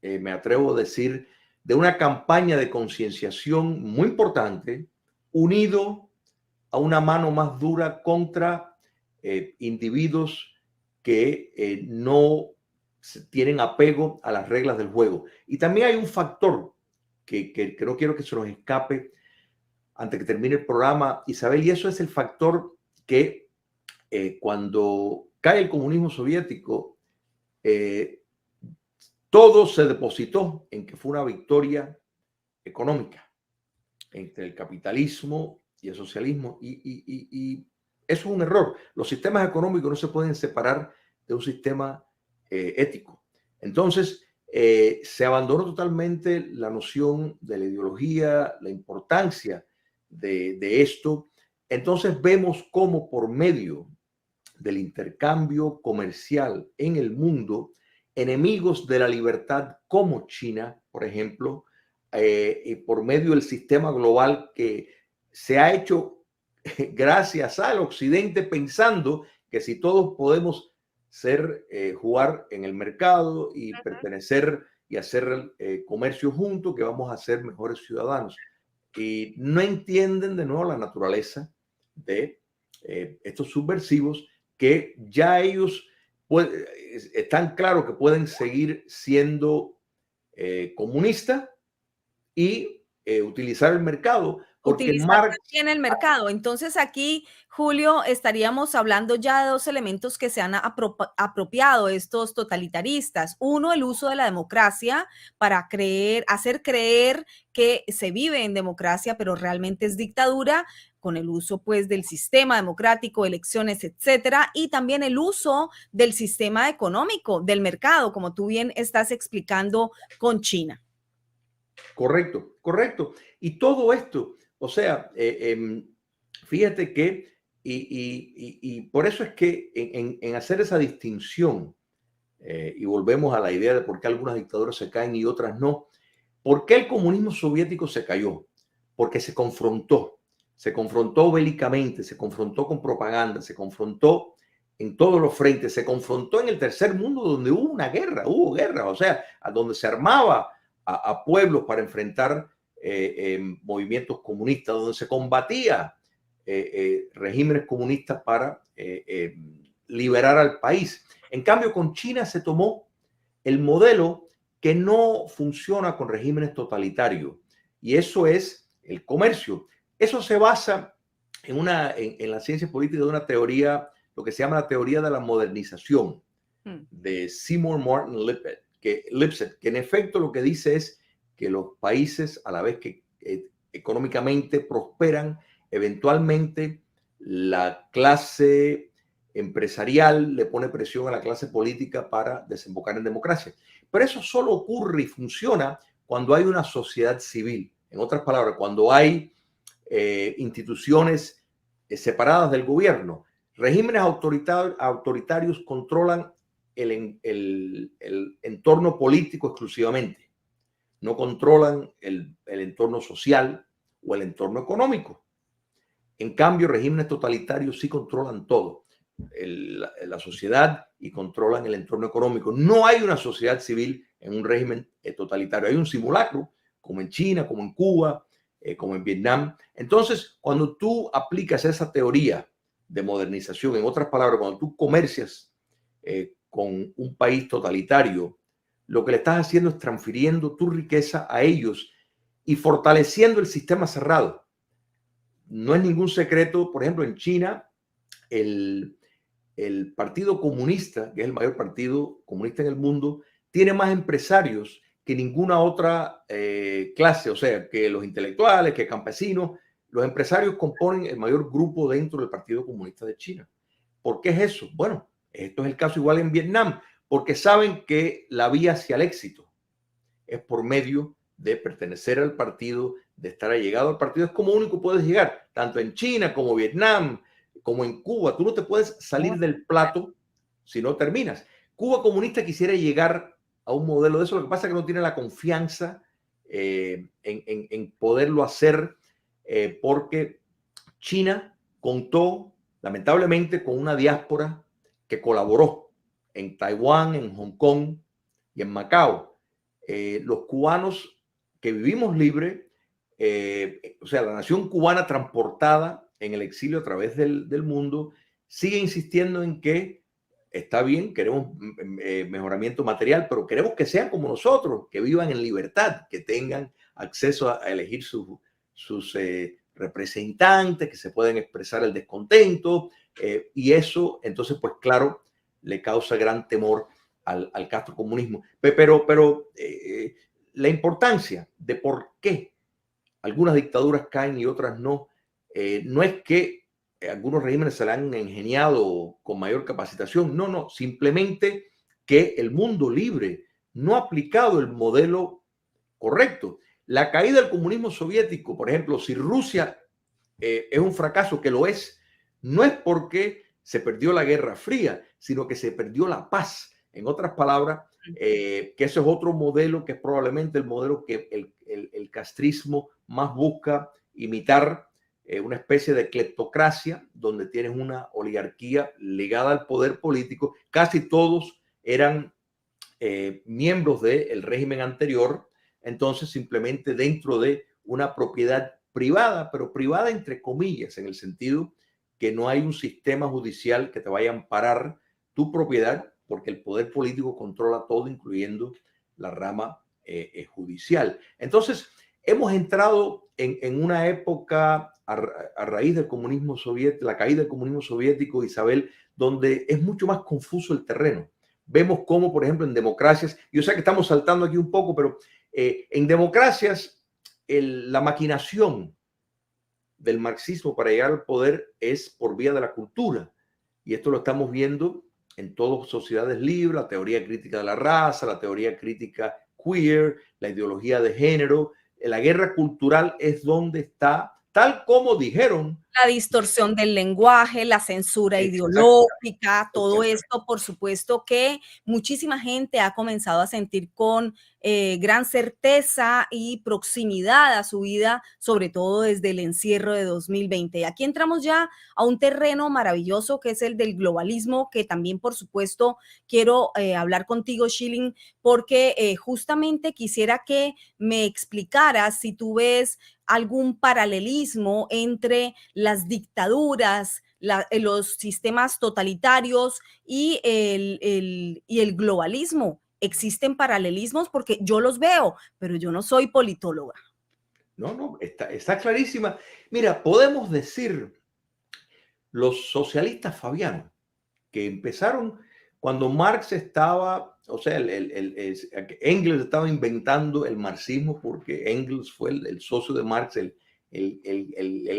me atrevo a decir, de una campaña de concienciación muy importante, unido a una mano más dura contra individuos que no tienen apego a las reglas del juego. Y también hay un factor que no quiero que se nos escape antes que termine el programa, Isabel, y eso es el factor que cuando cae el comunismo soviético, todo se depositó en que fue una victoria económica entre el capitalismo y el socialismo, y eso es un error. Los sistemas económicos no se pueden separar de un sistema ético. Entonces, se abandonó totalmente la noción de la ideología, la importancia de esto. Entonces vemos cómo por medio del intercambio comercial en el mundo, enemigos de la libertad como China, por ejemplo, y por medio del sistema global que se ha hecho gracias al Occidente, pensando que si todos podemos jugar en el mercado y pertenecer y hacer comercio juntos, que vamos a ser mejores ciudadanos. Y no entienden de nuevo la naturaleza de estos subversivos, que ya ellos están claros que pueden seguir siendo comunistas y utilizar el mercado. Porque Marx tiene el mercado. Entonces aquí, Julio, estaríamos hablando ya de dos elementos que se han apropiado estos totalitaristas. Uno, el uso de la democracia para hacer creer que se vive en democracia, pero realmente es dictadura, con el uso pues del sistema democrático, elecciones, etcétera, y también el uso del sistema económico, del mercado, como tú bien estás explicando con China. Correcto, correcto. Y todo esto, o sea, fíjate que, y por eso es que en hacer esa distinción, y volvemos a la idea de por qué algunas dictaduras se caen y otras no, ¿por qué el comunismo soviético se cayó? Porque se confrontó bélicamente, se confrontó con propaganda, se confrontó en todos los frentes, se confrontó en el tercer mundo donde hubo guerra, o sea, a donde se armaba a pueblos para enfrentar movimientos comunistas, donde se combatía regímenes comunistas para liberar al país. En cambio, con China se tomó el modelo que no funciona con regímenes totalitarios, y eso es el comercio. Eso se basa en la ciencia política de una teoría, lo que se llama la teoría de la modernización, de Seymour Morton Lipset, que en efecto lo que dice es que los países, a la vez que económicamente prosperan, eventualmente la clase empresarial le pone presión a la clase política para desembocar en democracia. Pero eso solo ocurre y funciona cuando hay una sociedad civil. En otras palabras, cuando hay instituciones separadas del gobierno. Regímenes autoritarios controlan el entorno político exclusivamente. No controlan el entorno social o el entorno económico. En cambio, regímenes totalitarios sí controlan todo, la sociedad, y controlan el entorno económico. No hay una sociedad civil en un régimen totalitario. Hay un simulacro, como en China, como en Cuba, como en Vietnam. Entonces, cuando tú aplicas esa teoría de modernización, en otras palabras, cuando tú comercias con un país totalitario, lo que le estás haciendo es transfiriendo tu riqueza a ellos y fortaleciendo el sistema cerrado. No es ningún secreto, por ejemplo, en China, el Partido Comunista, que es el mayor partido comunista en el mundo, tiene más empresarios que ninguna otra clase, o sea, que los intelectuales, que campesinos. Los empresarios componen el mayor grupo dentro del Partido Comunista de China. ¿Por qué es eso? Bueno, esto es el caso igual en Vietnam, porque saben que la vía hacia el éxito es por medio de pertenecer al partido, de estar allegado al partido. Es como único puedes llegar, tanto en China como Vietnam, como en Cuba. Tú no te puedes salir del plato si no terminas. Cuba comunista quisiera llegar a un modelo de eso, lo que pasa es que no tiene la confianza en poderlo hacer, porque China contó lamentablemente con una diáspora que colaboró en Taiwán, en Hong Kong y en Macao. Los cubanos que vivimos libre, o sea, la nación cubana transportada en el exilio a través del mundo, sigue insistiendo en que está bien, queremos mejoramiento material, pero queremos que sean como nosotros, que vivan en libertad, que tengan acceso a elegir sus representantes, que se pueden expresar el descontento, y eso, entonces, pues claro, le causa gran temor al castrocomunismo. Pero la importancia de por qué algunas dictaduras caen y otras no, no es que algunos regímenes se la han ingeniado con mayor capacitación, no, simplemente que el mundo libre no ha aplicado el modelo correcto. La caída del comunismo soviético, por ejemplo, si Rusia es un fracaso, que lo es, no es porque se perdió la Guerra Fría, sino que se perdió la paz. En otras palabras, que ese es otro modelo que es probablemente el modelo que el castrismo más busca imitar, una especie de cleptocracia donde tienes una oligarquía ligada al poder político. Casi todos eran miembros del régimen anterior, entonces simplemente dentro de una propiedad privada, pero privada entre comillas, en el sentido que no hay un sistema judicial que te vaya a amparar tu propiedad, porque el poder político controla todo, incluyendo la rama judicial. Entonces, hemos entrado en una época a raíz del comunismo soviético, la caída del comunismo soviético, Isabel, donde es mucho más confuso el terreno. Vemos cómo, por ejemplo, en democracias, yo sé que estamos saltando aquí un poco, pero en democracias la maquinación del marxismo para llegar al poder es por vía de la cultura. Y esto lo estamos viendo en todas sociedades libres, la teoría crítica de la raza, la teoría crítica queer, la ideología de género. La guerra cultural es donde está, tal como dijeron. La distorsión del lenguaje, la censura ideológica, todo esto, por supuesto que muchísima gente ha comenzado a sentir con gran certeza y proximidad a su vida, sobre todo desde el encierro de 2020. Y aquí entramos ya a un terreno maravilloso que es el del globalismo, que también, por supuesto, quiero hablar contigo, Schilling, porque justamente quisiera que me explicaras si tú ves algún paralelismo entre las dictaduras, los sistemas totalitarios y el globalismo. ¿Existen paralelismos? Porque yo los veo, pero yo no soy politóloga. No, está clarísima. Mira, podemos decir los socialistas fabianos que empezaron cuando Marx estaba, o sea, Engels estaba inventando el marxismo, porque Engels fue el socio de Marx, el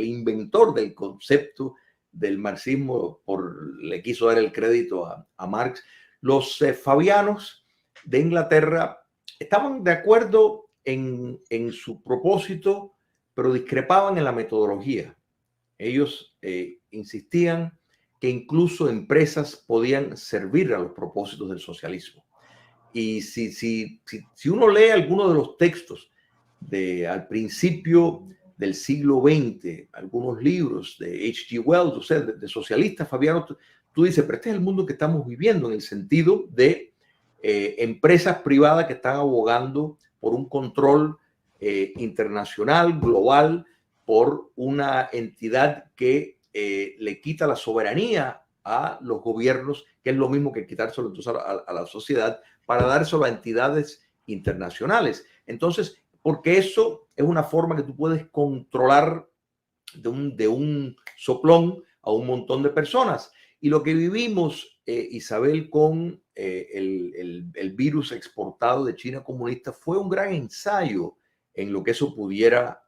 inventor del concepto del marxismo, le quiso dar el crédito a Marx. Los fabianos de Inglaterra estaban de acuerdo en su propósito, pero discrepaban en la metodología. Ellos insistían que incluso empresas podían servir a los propósitos del socialismo. Y si uno lee algunos de los textos al principio del siglo XX, algunos libros de H.G. Wells, o sea, de socialistas fabianos, tú dices, pero este es el mundo que estamos viviendo, en el sentido de empresas privadas que están abogando por un control internacional, global, por una entidad que le quita la soberanía a los gobiernos, que es lo mismo que quitárselo entonces a la sociedad, para dárselo a entidades internacionales. Entonces, porque eso es una forma que tú puedes controlar de un soplón a un montón de personas. Y lo que vivimos, Isabel, con el virus exportado de China comunista fue un gran ensayo en lo que eso pudiera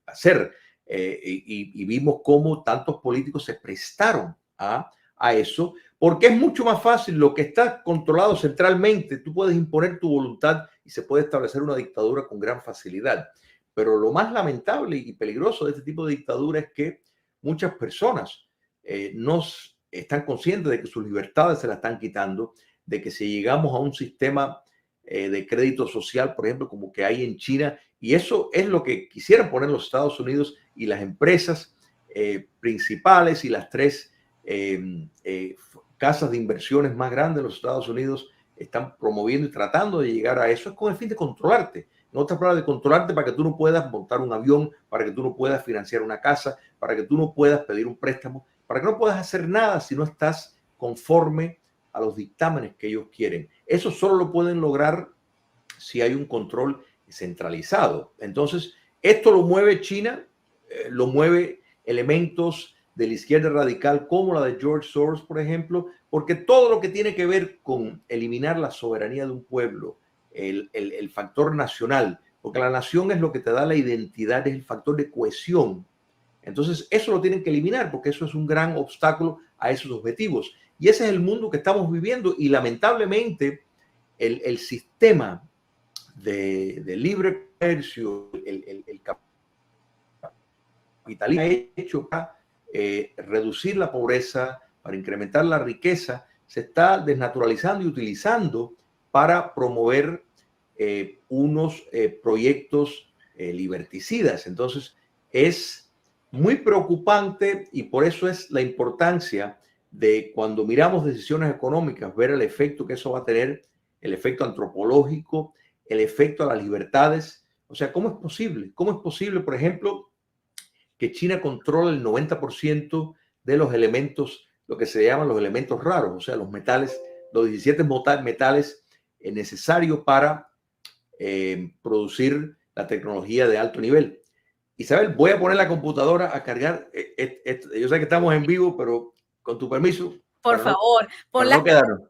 hacer. Y vimos cómo tantos políticos se prestaron a eso, porque es mucho más fácil lo que está controlado centralmente. Tú puedes imponer tu voluntad y se puede establecer una dictadura con gran facilidad. Pero lo más lamentable y peligroso de este tipo de dictadura es que muchas personas no están conscientes de que sus libertades se las están quitando, de que si llegamos a un sistema de crédito social, por ejemplo, como que hay en China, y eso es lo que quisieran poner los Estados Unidos y las empresas principales y las tres casas de inversiones más grandes de los Estados Unidos están promoviendo y tratando de llegar a eso, es con el fin de controlarte. En otras palabras, de controlarte para que tú no puedas montar un avión, para que tú no puedas financiar una casa, para que tú no puedas pedir un préstamo, para que no puedas hacer nada si no estás conforme a los dictámenes que ellos quieren. Eso solo lo pueden lograr si hay un control centralizado. Entonces, esto lo mueve China, lo mueve elementos de la izquierda radical como la de George Soros, por ejemplo, porque todo lo que tiene que ver con eliminar la soberanía de un pueblo, el factor nacional, porque la nación es lo que te da la identidad, es el factor de cohesión. Entonces, eso lo tienen que eliminar porque eso es un gran obstáculo a esos objetivos. Y ese es el mundo que estamos viviendo y lamentablemente el sistema de libre comercio, el capitalismo ha hecho para reducir la pobreza, para incrementar la riqueza, se está desnaturalizando y utilizando para promover unos proyectos liberticidas. Entonces, es muy preocupante y por eso es la importancia de cuando miramos decisiones económicas, ver el efecto que eso va a tener, el efecto antropológico, el efecto a las libertades. O sea, ¿cómo es posible? ¿Cómo es posible, por ejemplo, que China controla el 90% de los elementos, lo que se llaman los elementos raros, o sea, los metales, los 17 metales necesarios para producir la tecnología de alto nivel? Isabel, voy a poner la computadora a cargar. Yo sé que estamos en vivo, pero con tu permiso, Por favor, para ponla. no quedarnos.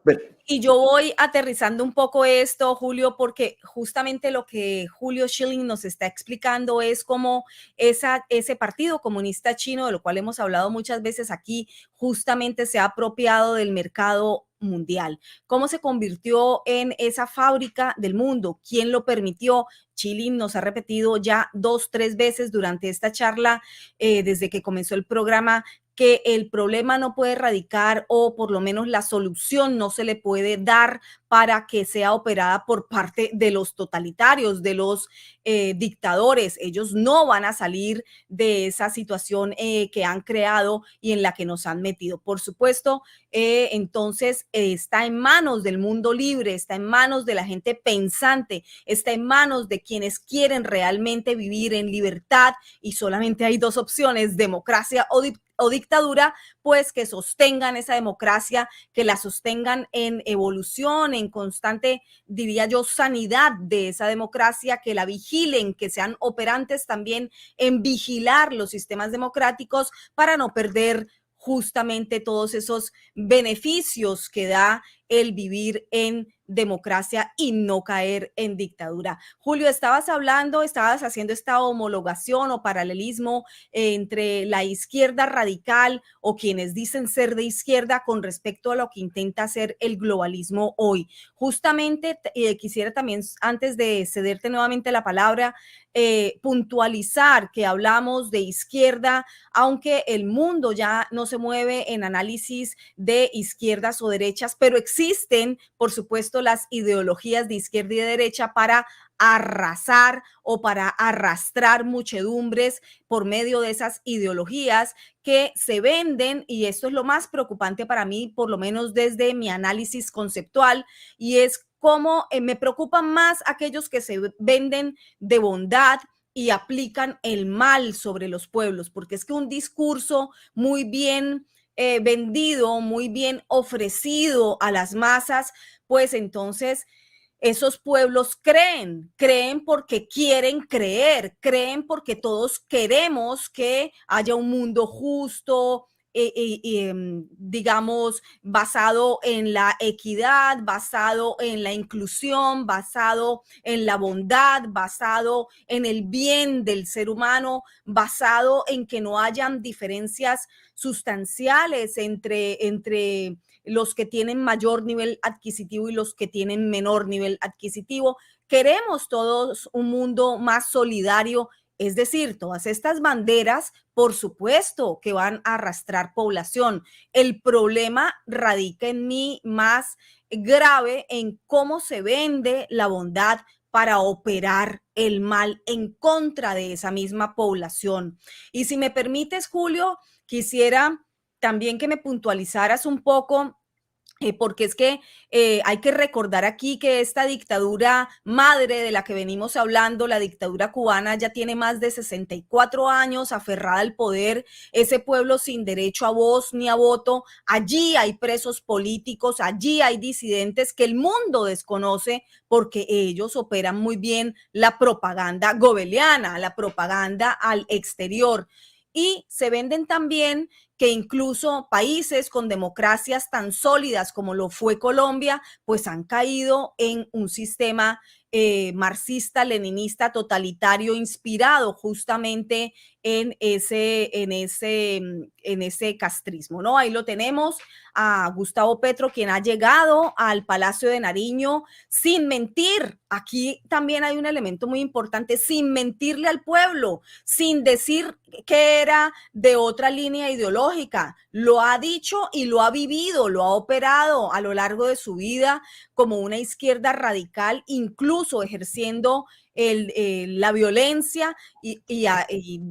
Y yo voy aterrizando un poco esto, Julio, porque justamente lo que Julio Schilling nos está explicando es cómo ese Partido Comunista Chino, de lo cual hemos hablado muchas veces aquí, justamente se ha apropiado del mercado mundial. ¿Cómo se convirtió en esa fábrica del mundo? ¿Quién lo permitió? Schilling nos ha repetido ya 2, 3 veces durante esta charla, desde que comenzó el programa, que el problema no puede radicar, o por lo menos la solución no se le puede dar para que sea operada por parte de los totalitarios, de los dictadores. Ellos no van a salir de esa situación que han creado y en la que nos han metido. Por supuesto, entonces está en manos del mundo libre, está en manos de la gente pensante, está en manos de quienes quieren realmente vivir en libertad, y solamente hay dos opciones: democracia o dictadura, pues que sostengan esa democracia, que la sostengan en evolución, en constante, diría yo, sanidad de esa democracia, que la vigilen, que sean operantes también en vigilar los sistemas democráticos para no perder justamente todos esos beneficios que da el vivir en democracia y no caer en dictadura. Julio, estabas haciendo esta homologación o paralelismo entre la izquierda radical o quienes dicen ser de izquierda con respecto a lo que intenta hacer el globalismo hoy. Justamente quisiera también, antes de cederte nuevamente la palabra, puntualizar que hablamos de izquierda, aunque el mundo ya no se mueve en análisis de izquierdas o derechas, pero existen, por supuesto, las ideologías de izquierda y de derecha para arrasar o para arrastrar muchedumbres por medio de esas ideologías que se venden, y esto es lo más preocupante para mí, por lo menos desde mi análisis conceptual, y es cómo me preocupan más aquellos que se venden de bondad y aplican el mal sobre los pueblos, porque es que un discurso muy bien vendido, muy bien ofrecido a las masas, pues entonces esos pueblos creen porque quieren creer, creen porque todos queremos que haya un mundo justo, digamos, basado en la equidad, basado en la inclusión, basado en la bondad, basado en el bien del ser humano, basado en que no hayan diferencias sustanciales entre los que tienen mayor nivel adquisitivo y los que tienen menor nivel adquisitivo. Queremos todos un mundo más solidario. Es decir, todas estas banderas, por supuesto, que van a arrastrar población. El problema radica en mí más grave en cómo se vende la bondad para operar el mal en contra de esa misma población. Y si me permites, Julio, quisiera también que me puntualizaras un poco, porque es que hay que recordar aquí que esta dictadura madre de la que venimos hablando, la dictadura cubana, ya tiene más de 64 años aferrada al poder, ese pueblo sin derecho a voz ni a voto. Allí hay presos políticos, allí hay disidentes que el mundo desconoce, porque ellos operan muy bien la propaganda gobeliana, la propaganda al exterior. Y se venden también que incluso países con democracias tan sólidas como lo fue Colombia, pues han caído en un sistema marxista, leninista, totalitario, inspirado justamente en ese castrismo, ¿no? Ahí lo tenemos a Gustavo Petro, quien ha llegado al Palacio de Nariño sin mentir. Aquí también hay un elemento muy importante: sin mentirle al pueblo, sin decir que era de otra línea ideológica. Lo ha dicho y lo ha vivido, lo ha operado a lo largo de su vida como una izquierda radical, incluso ejerciendo la violencia y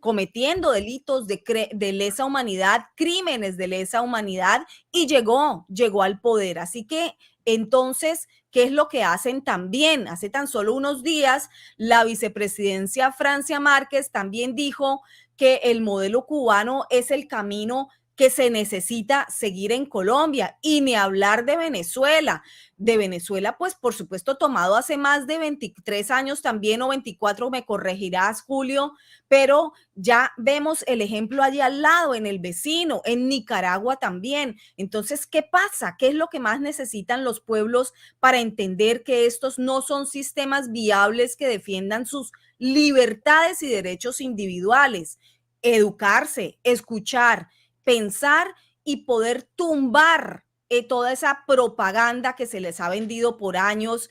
cometiendo delitos de lesa humanidad, crímenes de lesa humanidad, y llegó al poder. Así que entonces, ¿qué es lo que hacen también? Hace tan solo unos días, la vicepresidencia Francia Márquez también dijo que el modelo cubano es el camino que se necesita seguir en Colombia, y ni hablar de Venezuela. De Venezuela, pues por supuesto, tomado hace más de 23 años también, o 24, me corregirás, Julio, pero ya vemos el ejemplo allí al lado, en el vecino, en Nicaragua también. Entonces, ¿qué pasa? ¿Qué es lo que más necesitan los pueblos para entender que estos no son sistemas viables que defiendan sus libertades y derechos individuales? Educarse, escuchar, pensar y poder tumbar toda esa propaganda que se les ha vendido por años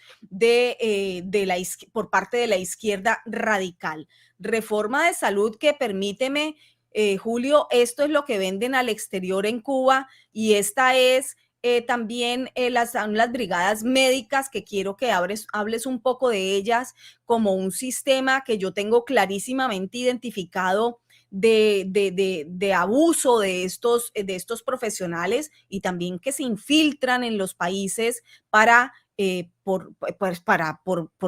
por parte de la izquierda radical. Reforma de salud que, permíteme, Julio, esto es lo que venden al exterior en Cuba, y esta es también las brigadas médicas, que quiero que hables un poco de ellas como un sistema que yo tengo clarísimamente identificado de abuso de estos profesionales, y también que se infiltran en los países por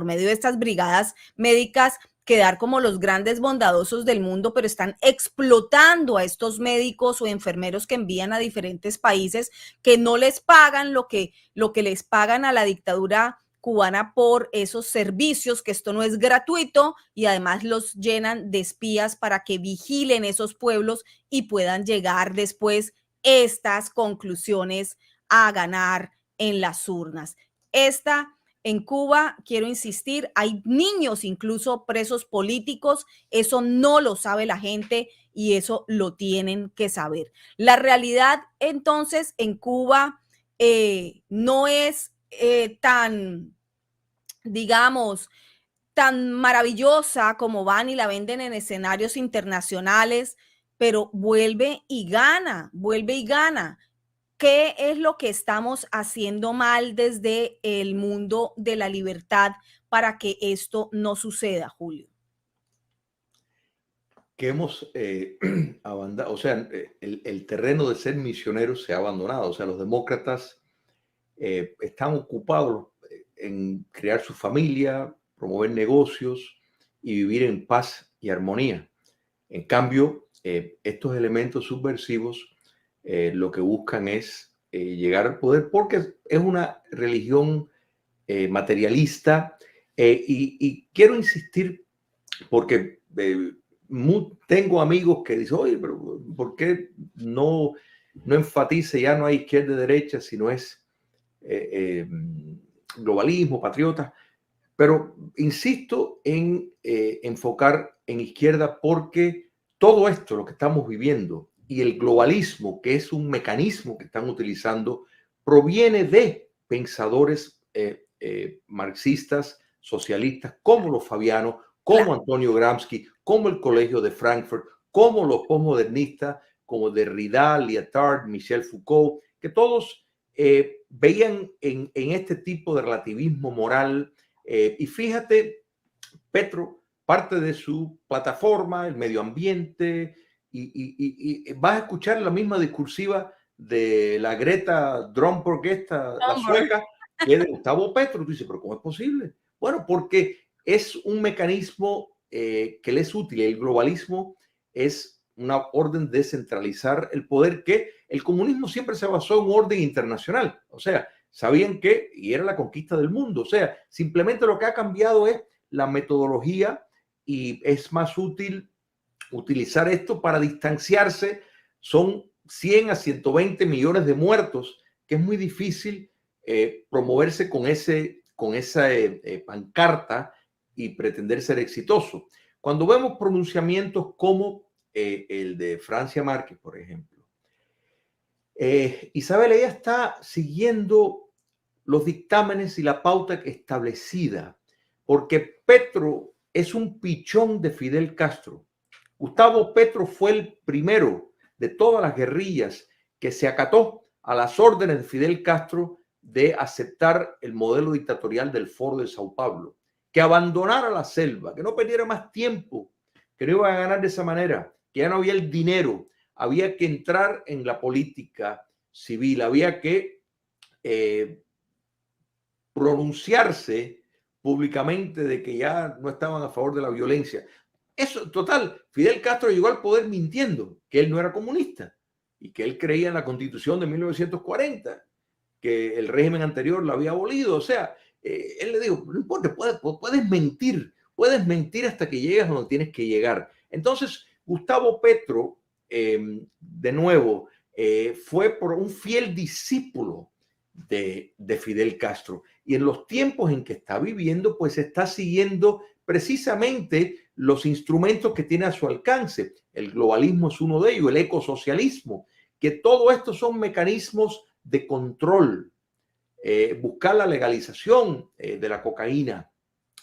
medio de estas brigadas médicas, quedar como los grandes bondadosos del mundo, pero están explotando a estos médicos o enfermeros que envían a diferentes países, que no les pagan lo que les pagan a la dictadura cubana por esos servicios, que esto no es gratuito, y además los llenan de espías para que vigilen esos pueblos y puedan llegar después estas conclusiones a ganar en las urnas. En Cuba, quiero insistir, hay niños incluso presos políticos. Eso no lo sabe la gente, y eso lo tienen que saber. La realidad, entonces, en Cuba no es digamos, tan maravillosa como van y la venden en escenarios internacionales, pero vuelve y gana, vuelve y gana. ¿Qué es lo que estamos haciendo mal desde el mundo de la libertad para que esto no suceda, Julio? Que hemos abandonado, o sea, el terreno de ser misioneros se ha abandonado. O sea, los demócratas están ocupados en crear su familia, promover negocios y vivir en paz y armonía. En cambio, estos elementos subversivos lo que buscan es llegar al poder, porque es una religión materialista, y quiero insistir porque tengo amigos que dicen, oye, pero ¿por qué no enfatiza, ya no hay izquierda y derecha, sino es globalismo, patriota? Pero insisto en enfocar en izquierda, porque todo esto, lo que estamos viviendo, y el globalismo, que es un mecanismo que están utilizando, proviene de pensadores marxistas, socialistas, como los fabianos, como Claro. Antonio Gramsci, como el Colegio de Frankfurt, como los postmodernistas, como Derrida, Lyotard, Michel Foucault, que todos veían en este tipo de relativismo moral. Y fíjate, Petro, parte de su plataforma, el medio ambiente, y vas a escuchar la misma discursiva de la Greta Thunberg, la sueca, que de Gustavo Petro. Tú dices, pero ¿cómo es posible? Bueno, porque es un mecanismo que le es útil. El globalismo es una orden de centralizar el poder, que el comunismo siempre se basó en un orden internacional. O sea, sabían que, y era la conquista del mundo. O sea, simplemente lo que ha cambiado es la metodología, y es más útil utilizar esto para distanciarse. Son 100 a 120 millones de muertos, que es muy difícil promoverse con esa pancarta y pretender ser exitoso. Cuando vemos pronunciamientos como el de Francia Márquez, por ejemplo, Isabel, ella está siguiendo los dictámenes y la pauta establecida, porque Petro es un pichón de Fidel Castro. Gustavo Petro fue el primero de todas las guerrillas que se acató a las órdenes de Fidel Castro de aceptar el modelo dictatorial del Foro de Sao Paulo, que abandonara la selva, que no perdiera más tiempo, que no iba a ganar de esa manera, que ya no había el dinero, había que entrar en la política civil, había que pronunciarse públicamente de que ya no estaban a favor de la violencia. Eso, total, Fidel Castro llegó al poder mintiendo que él no era comunista. y que él creía en la Constitución de 1940, que el régimen anterior la había abolido. O sea, él le dijo, no importa, puedes mentir hasta que llegas donde tienes que llegar. Entonces, Gustavo Petro, de nuevo, fue por un fiel discípulo de Fidel Castro. Y en los tiempos en que está viviendo, pues está siguiendo precisamente los instrumentos que tiene a su alcance. El globalismo es uno de ellos, el ecosocialismo, que todo esto son mecanismos de control. Buscar la legalización de la cocaína,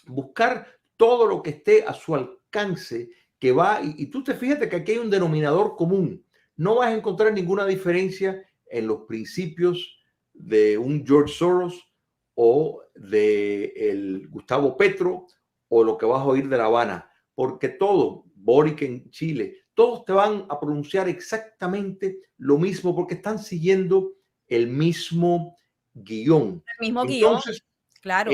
buscar todo lo que esté a su alcance, que va, y tú te fíjate que aquí hay un denominador común. No vas a encontrar ninguna diferencia en los principios de un George Soros o de el Gustavo Petro o lo que vas a oír de La Habana, porque todo, Boric en Chile, todos te van a pronunciar exactamente lo mismo porque están siguiendo el mismo guión. El mismo Entonces, guión, claro.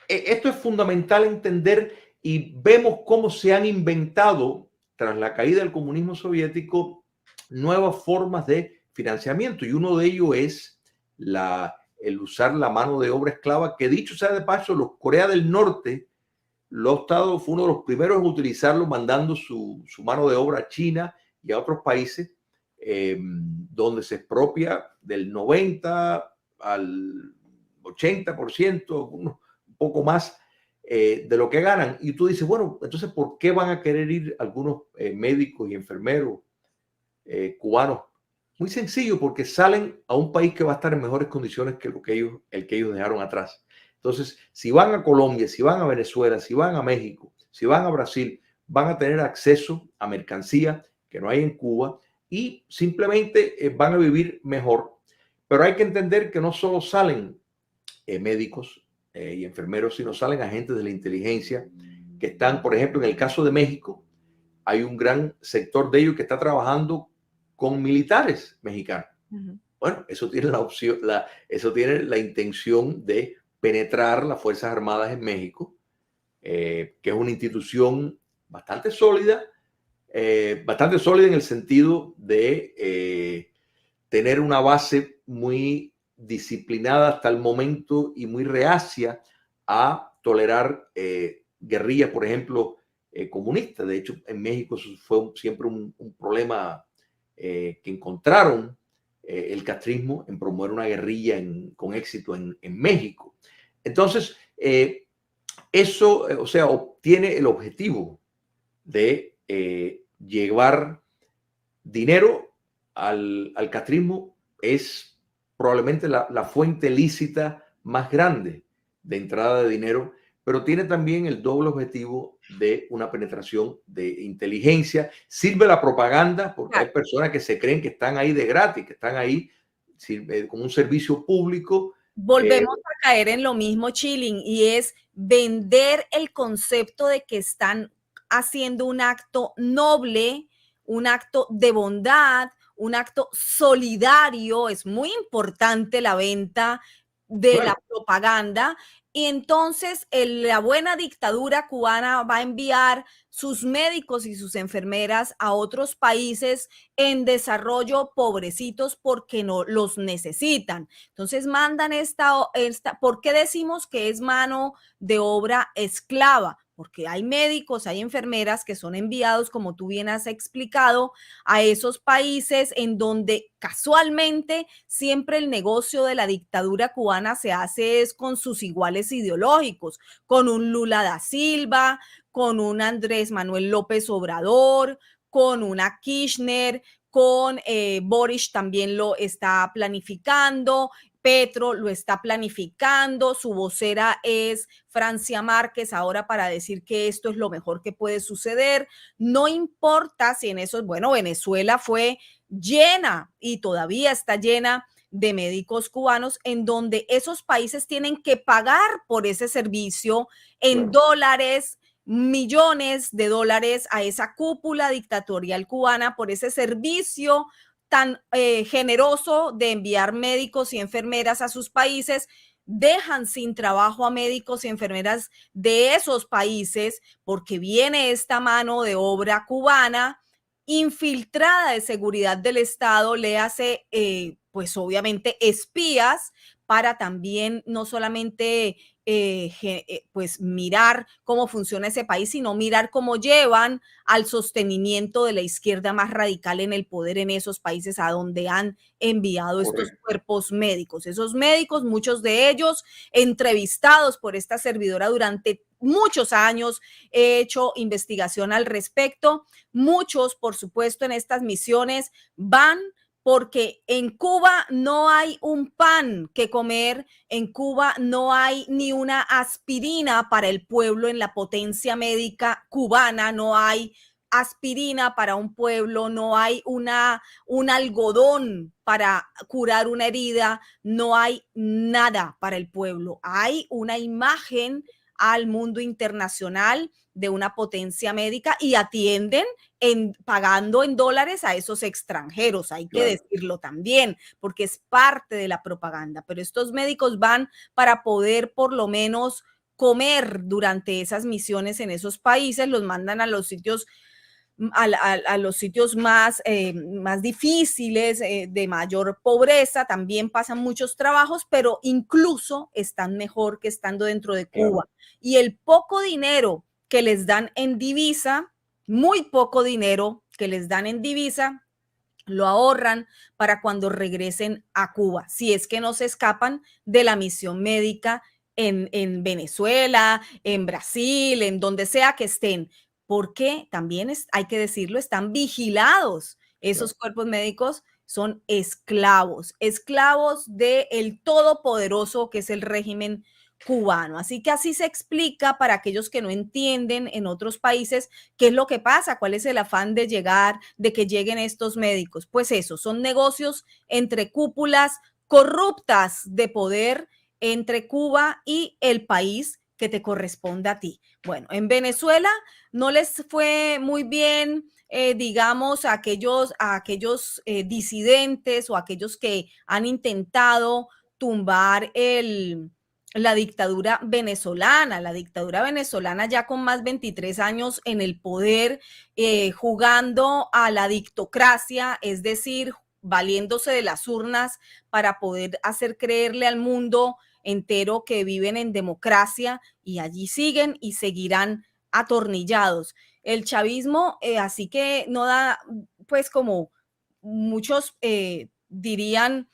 Esto es fundamental entender y vemos cómo se han inventado, tras la caída del comunismo soviético, nuevas formas de financiamiento. Y uno de ellos es el usar la mano de obra esclava, que dicho sea de paso, los Corea del Norte, fue uno de los primeros en utilizarlo, mandando su mano de obra a China y a otros países, donde se expropia del 90 al 80%, un poco más de lo que ganan. Y tú dices, bueno, entonces, ¿por qué van a querer ir algunos médicos y enfermeros cubanos? Muy sencillo, porque salen a un país que va a estar en mejores condiciones que el que ellos dejaron atrás. Entonces, si van a Colombia, si van a Venezuela, si van a México, si van a Brasil, van a tener acceso a mercancía que no hay en Cuba y simplemente van a vivir mejor. Pero hay que entender que no solo salen médicos y enfermeros, sino salen agentes de la inteligencia que están, por ejemplo, en el caso de México, hay un gran sector de ellos que está trabajando con militares mexicanos. Bueno, eso tiene eso tiene la intención de penetrar las Fuerzas Armadas en México, que es una institución bastante sólida en el sentido de tener una base muy disciplinada hasta el momento y muy reacia a tolerar guerrillas, por ejemplo, comunistas. De hecho, en México eso fue siempre un problema que encontraron el castrismo en promover una guerrilla con éxito en México. Entonces, eso, o sea, obtiene el objetivo de llevar dinero al castrismo. Es probablemente la fuente lícita más grande de entrada de dinero, pero tiene también el doble objetivo de una penetración de inteligencia. Sirve la propaganda, porque hay personas que se creen que están ahí de gratis, que están ahí como un servicio público. Volvemos a caer en lo mismo, Chilling, y es vender el concepto de que están haciendo un acto noble, un acto de bondad, un acto solidario. Es muy importante la venta de la propaganda. Y entonces la buena dictadura cubana va a enviar sus médicos y sus enfermeras a otros países en desarrollo, pobrecitos, porque no los necesitan. Entonces mandan ¿por qué decimos que es mano de obra esclava? Porque hay médicos, hay enfermeras que son enviados, como tú bien has explicado, a esos países en donde casualmente siempre el negocio de la dictadura cubana se hace es con sus iguales ideológicos, con un Lula da Silva, con un Andrés Manuel López Obrador, con una Kirchner, con Boric también lo está planificando, Petro lo está planificando, su vocera es Francia Márquez ahora para decir que esto es lo mejor que puede suceder. No importa si en eso, bueno, Venezuela fue llena y todavía está llena de médicos cubanos en donde esos países tienen que pagar por ese servicio en dólares, millones de dólares a esa cúpula dictatorial cubana por ese servicio tan generoso de enviar médicos y enfermeras a sus países. Dejan sin trabajo a médicos y enfermeras de esos países porque viene esta mano de obra cubana infiltrada de seguridad del Estado, léase, pues obviamente espías, para también no solamente pues mirar cómo funciona ese país, sino mirar cómo llevan al sostenimiento de la izquierda más radical en el poder en esos países a donde han enviado estos cuerpos médicos. Esos médicos, muchos de ellos entrevistados por esta servidora durante muchos años, he hecho investigación al respecto. Muchos, por supuesto, en estas misiones van porque en Cuba no hay un pan que comer, en Cuba no hay ni una aspirina para el pueblo en la potencia médica cubana, no hay aspirina para un pueblo, no hay un algodón para curar una herida, no hay nada para el pueblo. Hay una imagen al mundo internacional de una potencia médica y atienden pagando en dólares a esos extranjeros, hay que decirlo también, porque es parte de la propaganda, pero estos médicos van para poder por lo menos comer durante esas misiones en esos países, los mandan a los sitios a los sitios más difíciles, de mayor pobreza, también pasan muchos trabajos, pero incluso están mejor que estando dentro de Cuba. Y el poco dinero que les dan en divisa, muy poco dinero que les dan en divisa, lo ahorran para cuando regresen a Cuba, si es que no se escapan de la misión médica en Venezuela, en Brasil, en donde sea que estén, porque también hay que decirlo, están vigilados. Esos cuerpos médicos son esclavos, esclavos del todopoderoso que es el régimen cubano. Así que así se explica para aquellos que no entienden en otros países qué es lo que pasa, cuál es el afán de llegar, de que lleguen estos médicos. Pues eso, son negocios entre cúpulas corruptas de poder entre Cuba y el país que te corresponde a ti. Bueno, en Venezuela no les fue muy bien, digamos, a aquellos disidentes o aquellos que han intentado tumbar la dictadura venezolana ya con más 23 años en el poder, jugando a la dictocracia, es decir, valiéndose de las urnas para poder hacer creerle al mundo entero que viven en democracia, y allí siguen y seguirán atornillados. El chavismo, así que no da, pues como muchos dirían,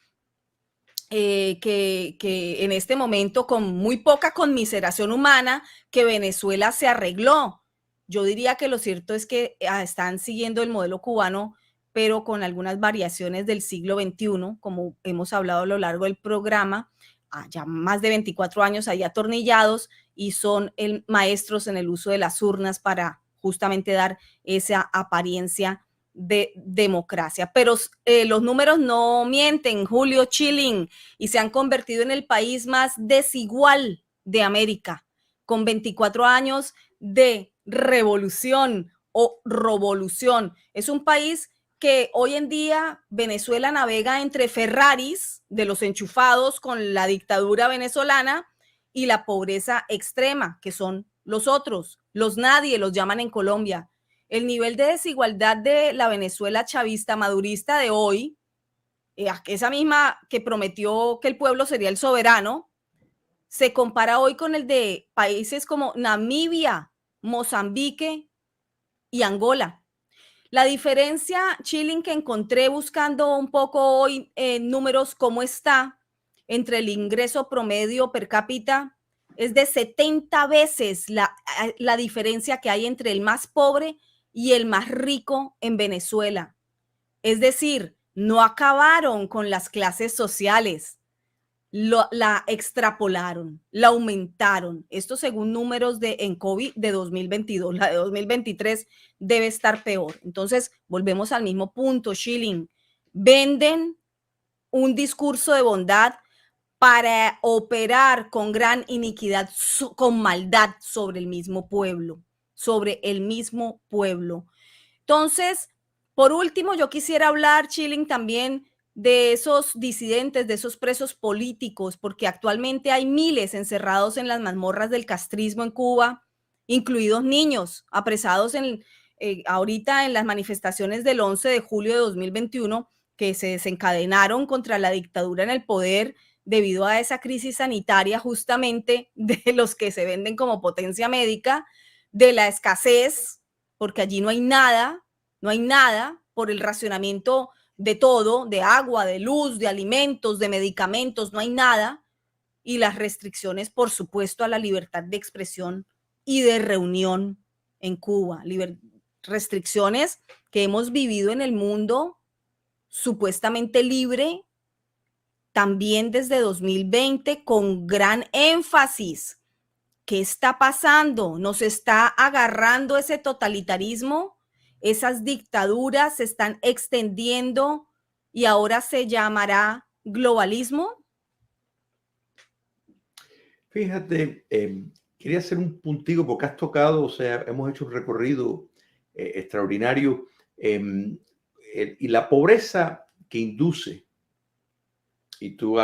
que en este momento, con muy poca conmiseración humana, que Venezuela se arregló. Yo diría que lo cierto es que están siguiendo el modelo cubano, pero con algunas variaciones del siglo XXI, como hemos hablado a lo largo del programa, ya más de 24 años ahí atornillados, y son maestros en el uso de las urnas para justamente dar esa apariencia de democracia. Pero los números no mienten, Julio Chilling, y se han convertido en el país más desigual de América, con 24 años de revolución o revolución. Es un país que hoy en día Venezuela navega entre Ferraris de los enchufados con la dictadura venezolana y la pobreza extrema, que son los otros, los nadie, los llaman en Colombia. El nivel de desigualdad de la Venezuela chavista madurista de hoy, esa misma que prometió que el pueblo sería el soberano, se compara hoy con el de países como Namibia, Mozambique y Angola. La diferencia, Chilling, que encontré buscando un poco hoy en números, cómo está entre el ingreso promedio per cápita, es de 70 veces la diferencia que hay entre el más pobre y el más rico en Venezuela. Es decir, no acabaron con las clases sociales, la extrapolaron, la aumentaron. Esto según números de ENCOVI de 2022. La de 2023 debe estar peor. Entonces, volvemos al mismo punto, Schilling. Venden un discurso de bondad para operar con gran iniquidad, con maldad sobre el mismo pueblo, sobre el mismo pueblo. Entonces, por último, yo quisiera hablar, Chilling, también de esos disidentes, de esos presos políticos, porque actualmente hay miles encerrados en las mazmorras del castrismo en Cuba, incluidos niños apresados ahorita en las manifestaciones del 11 de julio de 2021 que se desencadenaron contra la dictadura en el poder debido a esa crisis sanitaria justamente de los que se venden como potencia médica, de la escasez, porque allí no hay nada por el racionamiento de todo, de agua, de luz, de alimentos, de medicamentos, no hay nada, y las restricciones, por supuesto, a la libertad de expresión y de reunión en Cuba, restricciones que hemos vivido en el mundo supuestamente libre también desde 2020 con gran énfasis. ¿Qué está pasando? ¿Nos está agarrando ese totalitarismo? Esas dictaduras se están extendiendo y ahora se llamará globalismo. Fíjate, quería hacer un puntico porque has tocado, o sea, hemos hecho un recorrido extraordinario y la pobreza que induce, y tú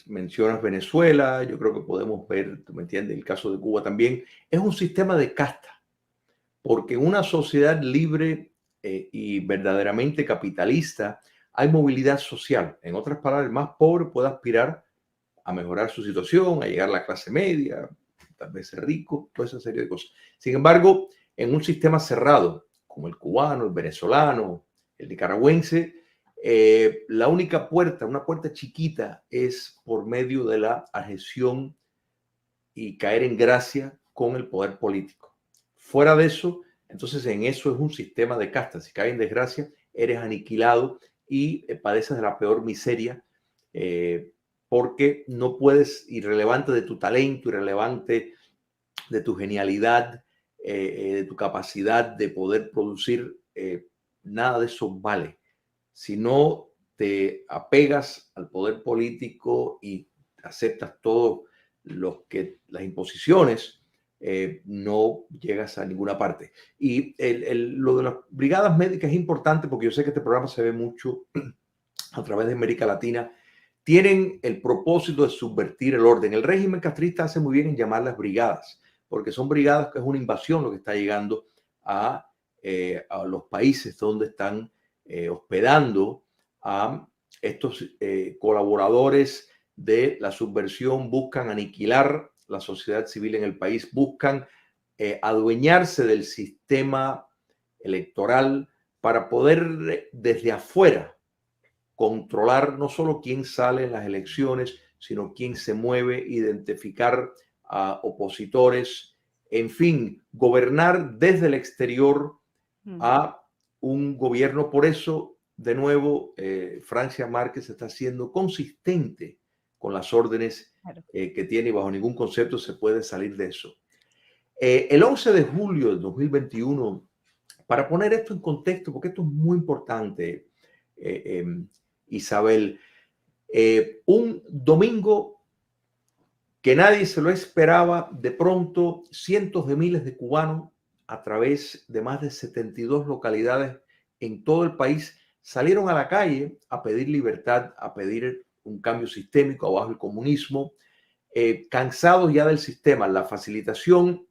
mencionas Venezuela, yo creo que podemos ver, tú me entiendes, el caso de Cuba también, es un sistema de casta, porque en una sociedad libre y verdaderamente capitalista hay movilidad social. En otras palabras, el más pobre puede aspirar a mejorar su situación, a llegar a la clase media, tal vez ser rico, toda esa serie de cosas. Sin embargo, en un sistema cerrado, como el cubano, el venezolano, el nicaragüense, la única puerta, una puerta chiquita, es por medio de la adhesión y caer en gracia con el poder político. Fuera de eso, entonces en eso es un sistema de castas. Si caes en desgracia, eres aniquilado y padeces de la peor miseria, porque no puedes, irrelevante de tu talento, irrelevante de tu genialidad, de tu capacidad de poder producir, nada de eso vale. Si no te apegas al poder político y aceptas todo las imposiciones, no llegas a ninguna parte. Y lo de las brigadas médicas es importante porque yo sé que este programa se ve mucho a través de América Latina. Tienen el propósito de subvertir el orden. El régimen castrista hace muy bien en llamarlas brigadas, porque son brigadas que es una invasión lo que está llegando a los países donde están hospedando a estos colaboradores de la subversión, buscan aniquilar la sociedad civil en el país, buscan adueñarse del sistema electoral para poder desde afuera controlar no solo quién sale en las elecciones, sino quién se mueve, identificar a opositores, en fin, gobernar desde el exterior a un gobierno. Por eso, de nuevo, Francia Márquez está siendo consistente con las órdenes que tiene y bajo ningún concepto se puede salir de eso. El 11 de julio de 2021, para poner esto en contexto, porque esto es muy importante, Isabel, un domingo que nadie se lo esperaba, de pronto cientos de miles de cubanos a través de más de 72 localidades en todo el país salieron a la calle a pedir libertad, a pedir un cambio sistémico abajo el comunismo, cansados ya del sistema, la facilitación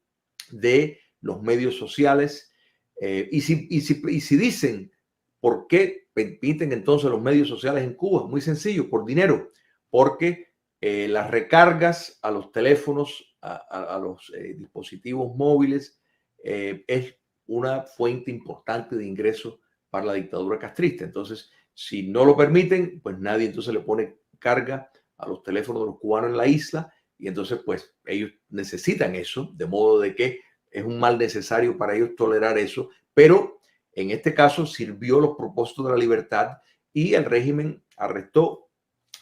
de los medios sociales. Y si dicen por qué permiten entonces los medios sociales en Cuba, muy sencillo, por dinero, porque las recargas a los teléfonos, a los dispositivos móviles, es una fuente importante de ingresos para la dictadura castrista. Entonces, si no lo permiten, pues nadie entonces le pone carga a los teléfonos de los cubanos en la isla, y entonces pues ellos necesitan eso, de modo de que es un mal necesario para ellos tolerar eso, pero en este caso sirvió los propósitos de la libertad y el régimen arrestó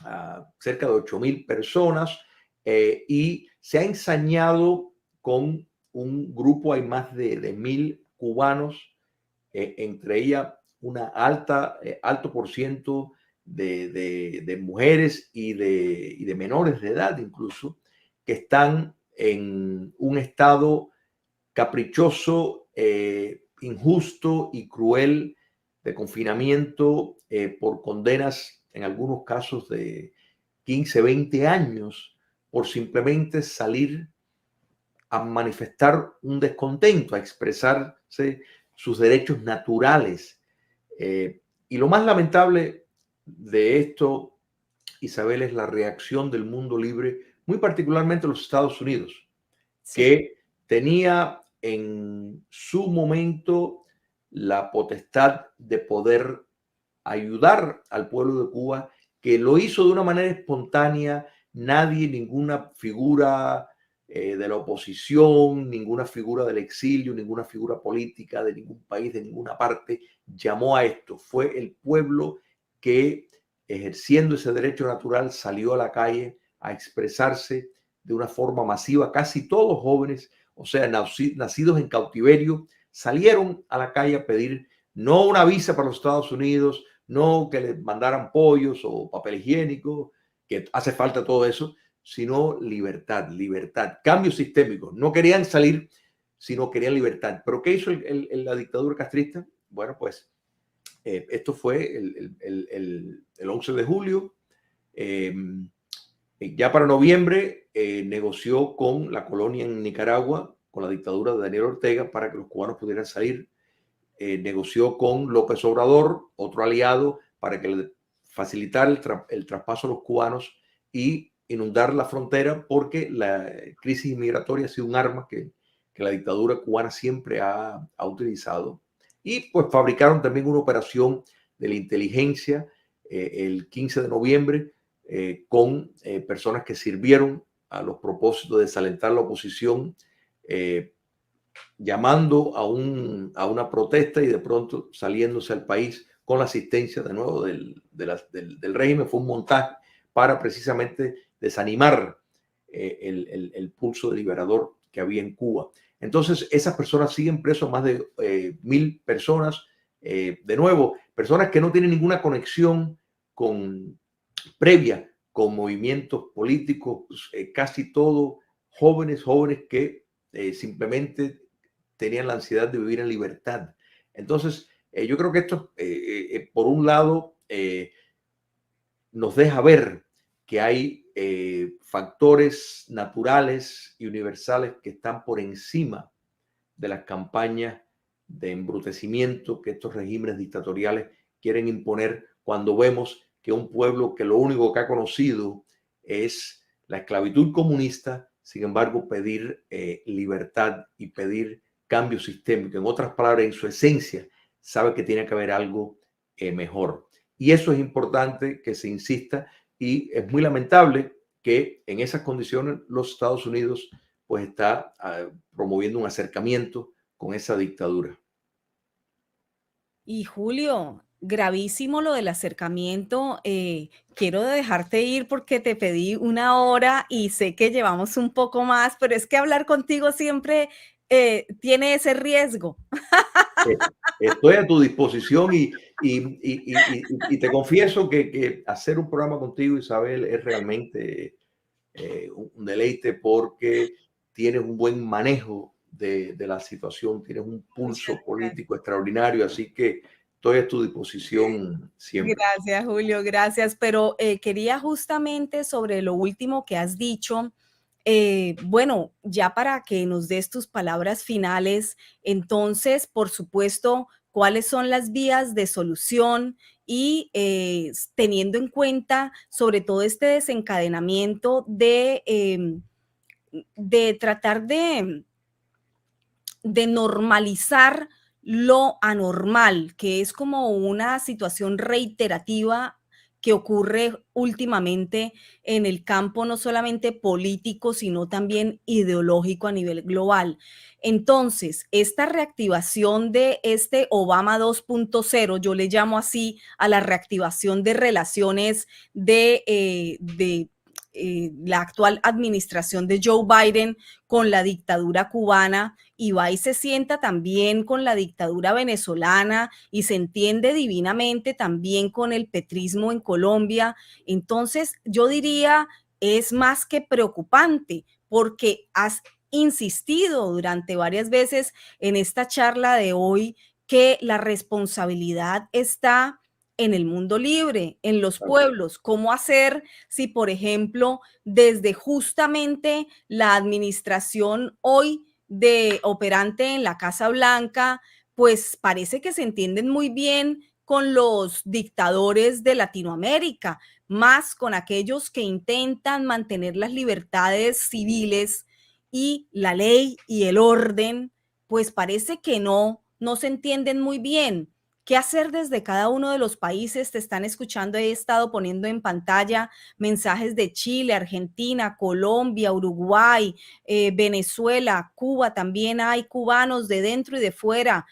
a cerca de 8,000 personas y se ha ensañado con un grupo, hay más de 1,000 cubanos, entre ellas una alto por ciento de mujeres y de menores de edad incluso, que están en un estado caprichoso, injusto y cruel de confinamiento por condenas en algunos casos de 15, 20 años por simplemente salir a manifestar un descontento, a expresarse sus derechos naturales. Y lo más lamentable de esto, Isabel, es la reacción del mundo libre, muy particularmente los Estados Unidos, Sí. que tenía en su momento la potestad de poder ayudar al pueblo de Cuba, que lo hizo de una manera espontánea. Nadie, ninguna figura de la oposición, ninguna figura del exilio, ninguna figura política de ningún país, de ninguna parte, llamó a esto. Fue el pueblo que, ejerciendo ese derecho natural, salió a la calle a expresarse de una forma masiva. Casi todos jóvenes, o sea, nacidos en cautiverio, salieron a la calle a pedir no una visa para los Estados Unidos, no que les mandaran pollos o papel higiénico, que hace falta todo eso, sino libertad, libertad, cambio sistémico. No querían salir, sino querían libertad. ¿Pero qué hizo la dictadura castrista? Bueno, pues esto fue el 11 de julio. Ya para noviembre negoció con la colonia en Nicaragua, con la dictadura de Daniel Ortega, para que los cubanos pudieran salir. Negoció con López Obrador, otro aliado, para que le facilitar el traspaso a los cubanos y inundar la frontera, porque la crisis migratoria ha sido un arma que la dictadura cubana siempre ha utilizado. Y pues fabricaron también una operación de la inteligencia el 15 de noviembre con personas que sirvieron a los propósitos de desalentar la oposición, llamando a una protesta y de pronto saliéndose al país con la asistencia de nuevo del régimen. Fue un montaje para precisamente desanimar el pulso liberador que había en Cuba. Entonces, esas personas siguen presos, más de 1.000 personas. De nuevo, personas que no tienen ninguna conexión previa con movimientos políticos, casi todos jóvenes que simplemente tenían la ansiedad de vivir en libertad. Entonces, yo creo que esto, por un lado, nos deja ver que hay factores naturales y universales que están por encima de las campañas de embrutecimiento que estos regímenes dictatoriales quieren imponer, cuando vemos que un pueblo que lo único que ha conocido es la esclavitud comunista, sin embargo, pedir libertad y pedir cambio sistémico. En otras palabras, en su esencia, sabe que tiene que haber algo mejor. Y eso es importante que se insista, y es muy lamentable que en esas condiciones los Estados Unidos pues está promoviendo un acercamiento con esa dictadura. Y Julio, gravísimo lo del acercamiento. Quiero dejarte ir porque te pedí una hora y sé que llevamos un poco más, pero es que hablar contigo siempre tiene ese riesgo. Estoy a tu disposición y te confieso que hacer un programa contigo, Isabel, es realmente un deleite, porque tienes un buen manejo de la situación, tienes un pulso político extraordinario, así que estoy a tu disposición siempre. Gracias, Julio, gracias. Pero quería justamente sobre lo último que has dicho, bueno, ya para que nos des tus palabras finales, entonces, por supuesto, ¿cuáles son las vías de solución? Y teniendo en cuenta sobre todo este desencadenamiento de tratar de normalizar lo anormal, que es como una situación reiterativa que ocurre últimamente en el campo no solamente político, sino también ideológico a nivel global. Entonces, esta reactivación de este Obama 2.0, yo le llamo así a la reactivación de relaciones de la actual administración de Joe Biden con la dictadura cubana, y va y se sienta también con la dictadura venezolana y se entiende divinamente también con el petrismo en Colombia. Entonces, yo diría, es más que preocupante, porque has insistido durante varias veces en esta charla de hoy que la responsabilidad está en el mundo libre, en los pueblos. ¿Cómo hacer si, por ejemplo, desde justamente la administración hoy de operante en la Casa Blanca, pues parece que se entienden muy bien con los dictadores de Latinoamérica, más con aquellos que intentan mantener las libertades civiles y la ley y el orden, pues parece que no se entienden muy bien. ¿Qué hacer desde cada uno de los países? Te están escuchando, he estado poniendo en pantalla mensajes de Chile, Argentina, Colombia, Uruguay, Venezuela, Cuba, también hay cubanos de dentro y de fuera.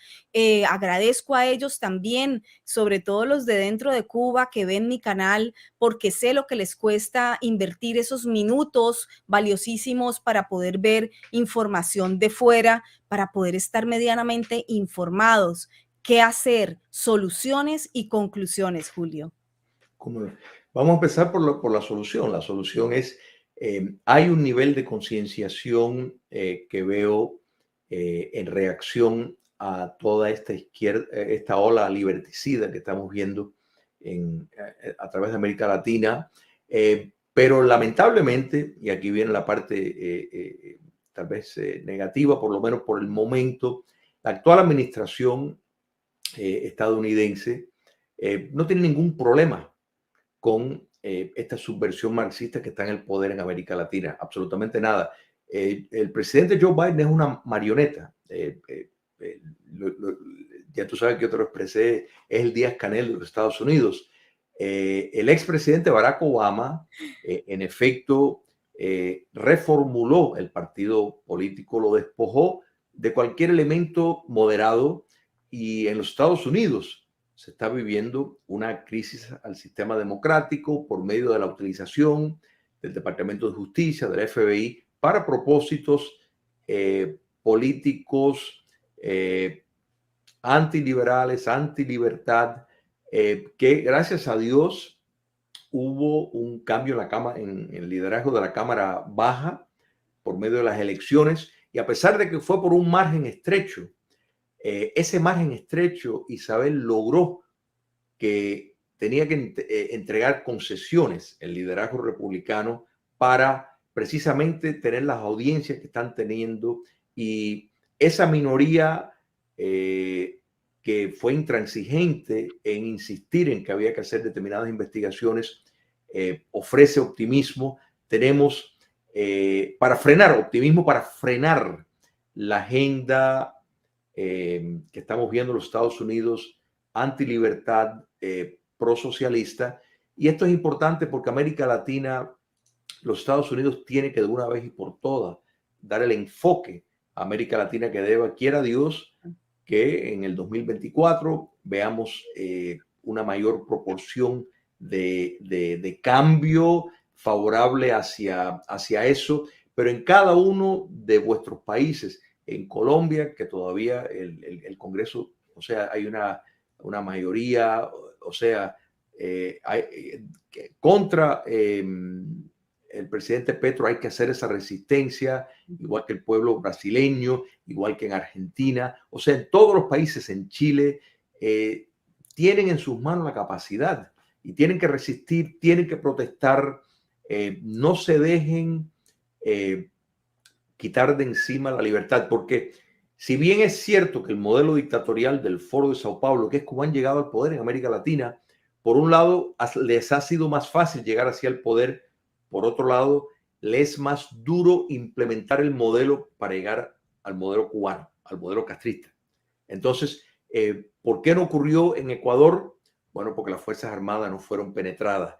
Agradezco a ellos también, sobre todo los de dentro de Cuba que ven mi canal, porque sé lo que les cuesta invertir esos minutos valiosísimos para poder ver información de fuera, para poder estar medianamente informados. ¿Qué hacer? Soluciones y conclusiones, Julio. Vamos a empezar por la solución. La solución es, hay un nivel de concienciación que veo en reacción a toda esta izquierda, esta ola liberticida que estamos viendo a través de América Latina. Pero lamentablemente, y aquí viene la parte tal vez negativa, por lo menos por el momento, la actual administración estadounidense no tiene ningún problema con esta subversión marxista que está en el poder en América Latina. Absolutamente nada. El presidente Joe Biden es una marioneta. Ya tú sabes que yo te lo expresé, es el Díaz-Canel de los Estados Unidos. El expresidente Barack Obama, en efecto, reformuló el partido político, lo despojó de cualquier elemento moderado, y en los Estados Unidos se está viviendo una crisis al sistema democrático por medio de la utilización del Departamento de Justicia, del FBI, para propósitos políticos antiliberales, antilibertad, que gracias a Dios hubo un cambio en el liderazgo de la Cámara Baja por medio de las elecciones, y a pesar de que fue por un margen estrecho, ese margen estrecho, Isabel logró que tenía que entregar concesiones el liderazgo republicano para precisamente tener las audiencias que están teniendo, y esa minoría que fue intransigente en insistir en que había que hacer determinadas investigaciones ofrece optimismo. Tenemos optimismo para frenar la agenda que estamos viendo en los Estados Unidos, antilibertad, prosocialista. Y esto es importante porque América Latina, los Estados Unidos tiene que de una vez y por todas dar el enfoque a América Latina que deba, quiera Dios, que en el 2024 veamos una mayor proporción de cambio favorable hacia eso, pero en cada uno de vuestros países. En Colombia, que todavía el Congreso, o sea, hay una mayoría, o sea, contra el presidente Petro hay que hacer esa resistencia, igual que el pueblo brasileño, igual que en Argentina, o sea, en todos los países, en Chile, tienen en sus manos la capacidad y tienen que resistir, tienen que protestar, no se dejen quitar de encima la libertad, porque si bien es cierto que el modelo dictatorial del Foro de Sao Paulo, que es como han llegado al poder en América Latina, por un lado les ha sido más fácil llegar hacia el poder, por otro lado les es más duro implementar el modelo para llegar al modelo cubano, al modelo castrista. Entonces, ¿por qué no ocurrió en Ecuador? Bueno, porque las Fuerzas Armadas no fueron penetradas.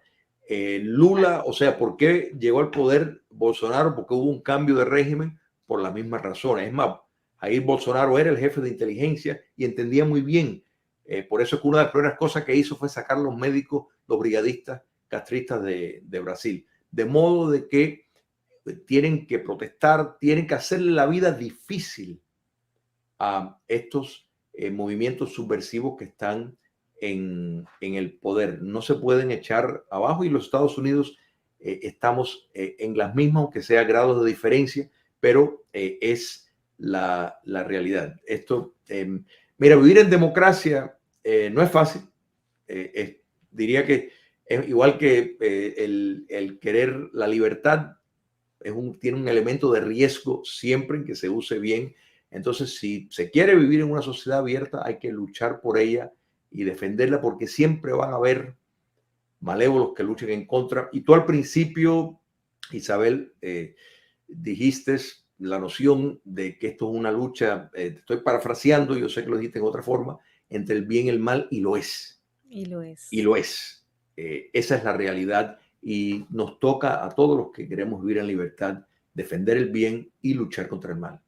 Lula, o sea, ¿por qué llegó al poder Bolsonaro? Porque hubo un cambio de régimen por las mismas razones. Es más, ahí Bolsonaro era el jefe de inteligencia y entendía muy bien. Por eso que una de las primeras cosas que hizo fue sacar a los médicos, los brigadistas castristas de Brasil. De modo de que tienen que protestar, tienen que hacerle la vida difícil a estos movimientos subversivos que están en el poder. No se pueden echar abajo, y los Estados Unidos estamos en las mismas, aunque sea grados de diferencia, pero es la realidad. Mira, vivir en democracia no es fácil. Diría que es igual que el querer la libertad, tiene un elemento de riesgo siempre en que se use bien. Entonces, si se quiere vivir en una sociedad abierta, hay que luchar por ella y defenderla, porque siempre van a haber malévolos que luchen en contra. Y tú al principio, Isabel, dijiste la noción de que esto es una lucha, estoy parafraseando, yo sé que lo dijiste en otra forma, entre el bien y el mal, y lo es. Y lo es. Y lo es. Esa es la realidad y nos toca a todos los que queremos vivir en libertad defender el bien y luchar contra el mal.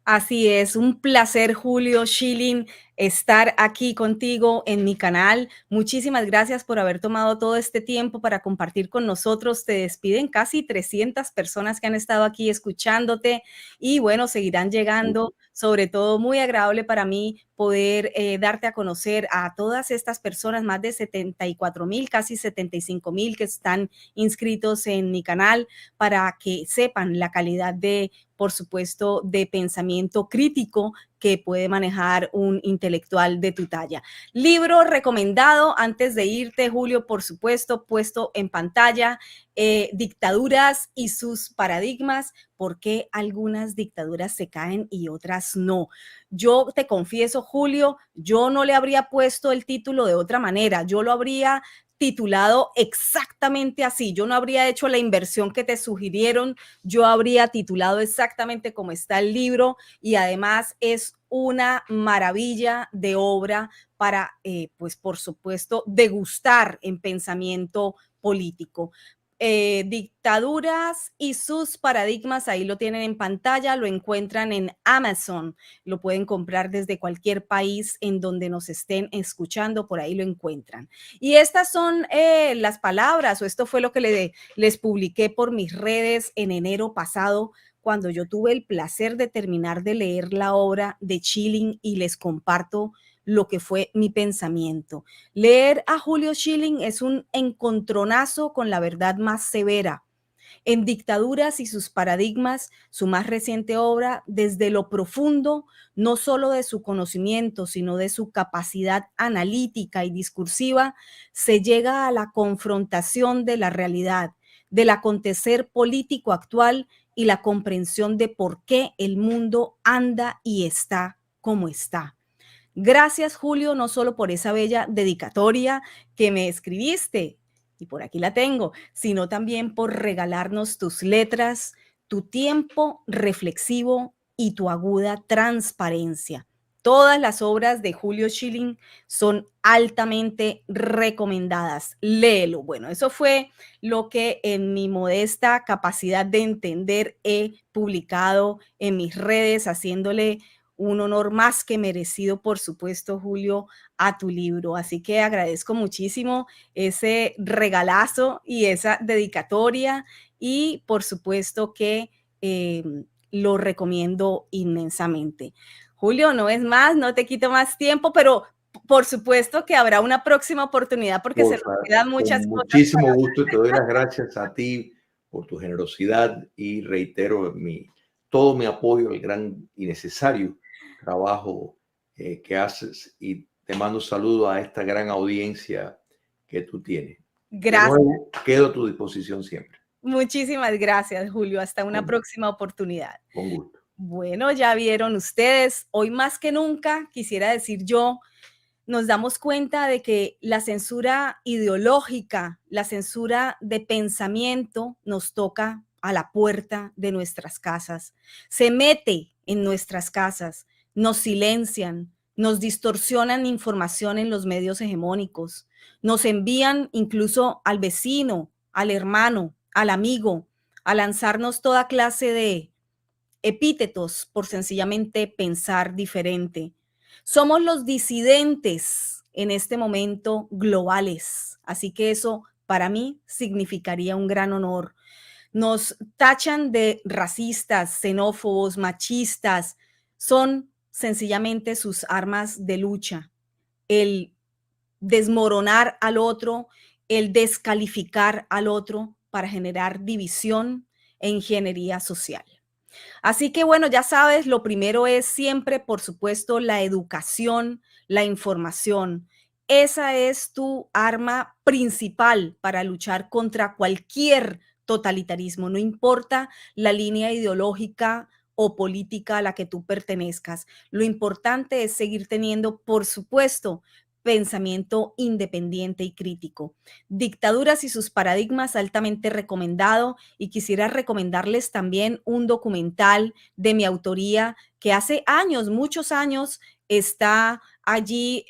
Así es, un placer, Julio Schilling, estar aquí contigo en mi canal. Muchísimas gracias por haber tomado todo este tiempo para compartir con nosotros. Te despiden casi 300 personas que han estado aquí escuchándote y bueno, seguirán llegando. Sobre todo, muy agradable para mí poder darte a conocer a todas estas personas, más de 74,000, casi 75,000 que están inscritos en mi canal, para que sepan la calidad de, por supuesto, de pensamiento crítico que puede manejar un intelectual de tu talla. Libro recomendado antes de irte, Julio, por supuesto, puesto en pantalla, Dictaduras y sus paradigmas, por qué algunas dictaduras se caen y otras no. Yo te confieso, Julio, yo no le habría puesto el título de otra manera, yo lo habría titulado exactamente así. Yo no habría hecho la inversión que te sugirieron, yo habría titulado exactamente como está el libro y además es una maravilla de obra para, pues por supuesto, degustar en pensamiento político. Dictaduras y sus paradigmas, ahí lo tienen en pantalla, lo encuentran en Amazon, lo pueden comprar desde cualquier país en donde nos estén escuchando, por ahí lo encuentran. Y estas son las palabras, o esto fue lo que les publiqué por mis redes en enero pasado, cuando yo tuve el placer de terminar de leer la obra de Schilling y les comparto lo que fue mi pensamiento. Leer a Julio Schilling es un encontronazo con la verdad más severa. En Dictaduras y sus paradigmas, su más reciente obra, desde lo profundo, no solo de su conocimiento, sino de su capacidad analítica y discursiva, se llega a la confrontación de la realidad, del acontecer político actual y la comprensión de por qué el mundo anda y está como está. Gracias, Julio, no solo por esa bella dedicatoria que me escribiste, y por aquí la tengo, sino también por regalarnos tus letras, tu tiempo reflexivo y tu aguda transparencia. Todas las obras de Julio Schilling son altamente recomendadas. Léelo. Bueno, eso fue lo que en mi modesta capacidad de entender he publicado en mis redes, haciéndole un honor más que merecido, por supuesto, Julio, a tu libro. Así que agradezco muchísimo ese regalazo y esa dedicatoria y por supuesto que lo recomiendo inmensamente. Julio, no es más, no te quito más tiempo, pero por supuesto que habrá una próxima oportunidad porque se nos quedan muchas Con cosas muchísimo para... gusto te doy las gracias a ti por tu generosidad y reitero todo mi apoyo al gran y necesario trabajo que haces y te mando un saludo a esta gran audiencia que tú tienes. De Gracias. nuevo, quedo a tu disposición siempre. Muchísimas gracias, Julio. Hasta una Con, próxima oportunidad. con gusto. Bueno, ya vieron ustedes, hoy más que nunca, quisiera decir yo, nos damos cuenta de que la censura ideológica, la censura de pensamiento nos toca a la puerta de nuestras casas, se mete en nuestras casas, nos silencian, nos distorsionan información en los medios hegemónicos, nos envían incluso al vecino, al hermano, al amigo, a lanzarnos toda clase de epítetos por sencillamente pensar diferente. Somos los disidentes en este momento globales, así que eso para mí significaría un gran honor. Nos tachan de racistas, xenófobos, machistas, son sencillamente sus armas de lucha. El desmoronar al otro, el descalificar al otro para generar división e ingeniería social. Así que bueno, ya sabes, lo primero es siempre, por supuesto, la educación, la información. Esa es tu arma principal para luchar contra cualquier totalitarismo, no importa la línea ideológica o política a la que tú pertenezcas. Lo importante es seguir teniendo, por supuesto, pensamiento independiente y crítico. Dictaduras y sus paradigmas, altamente recomendado, y quisiera recomendarles también un documental de mi autoría que hace años, muchos años, está allí,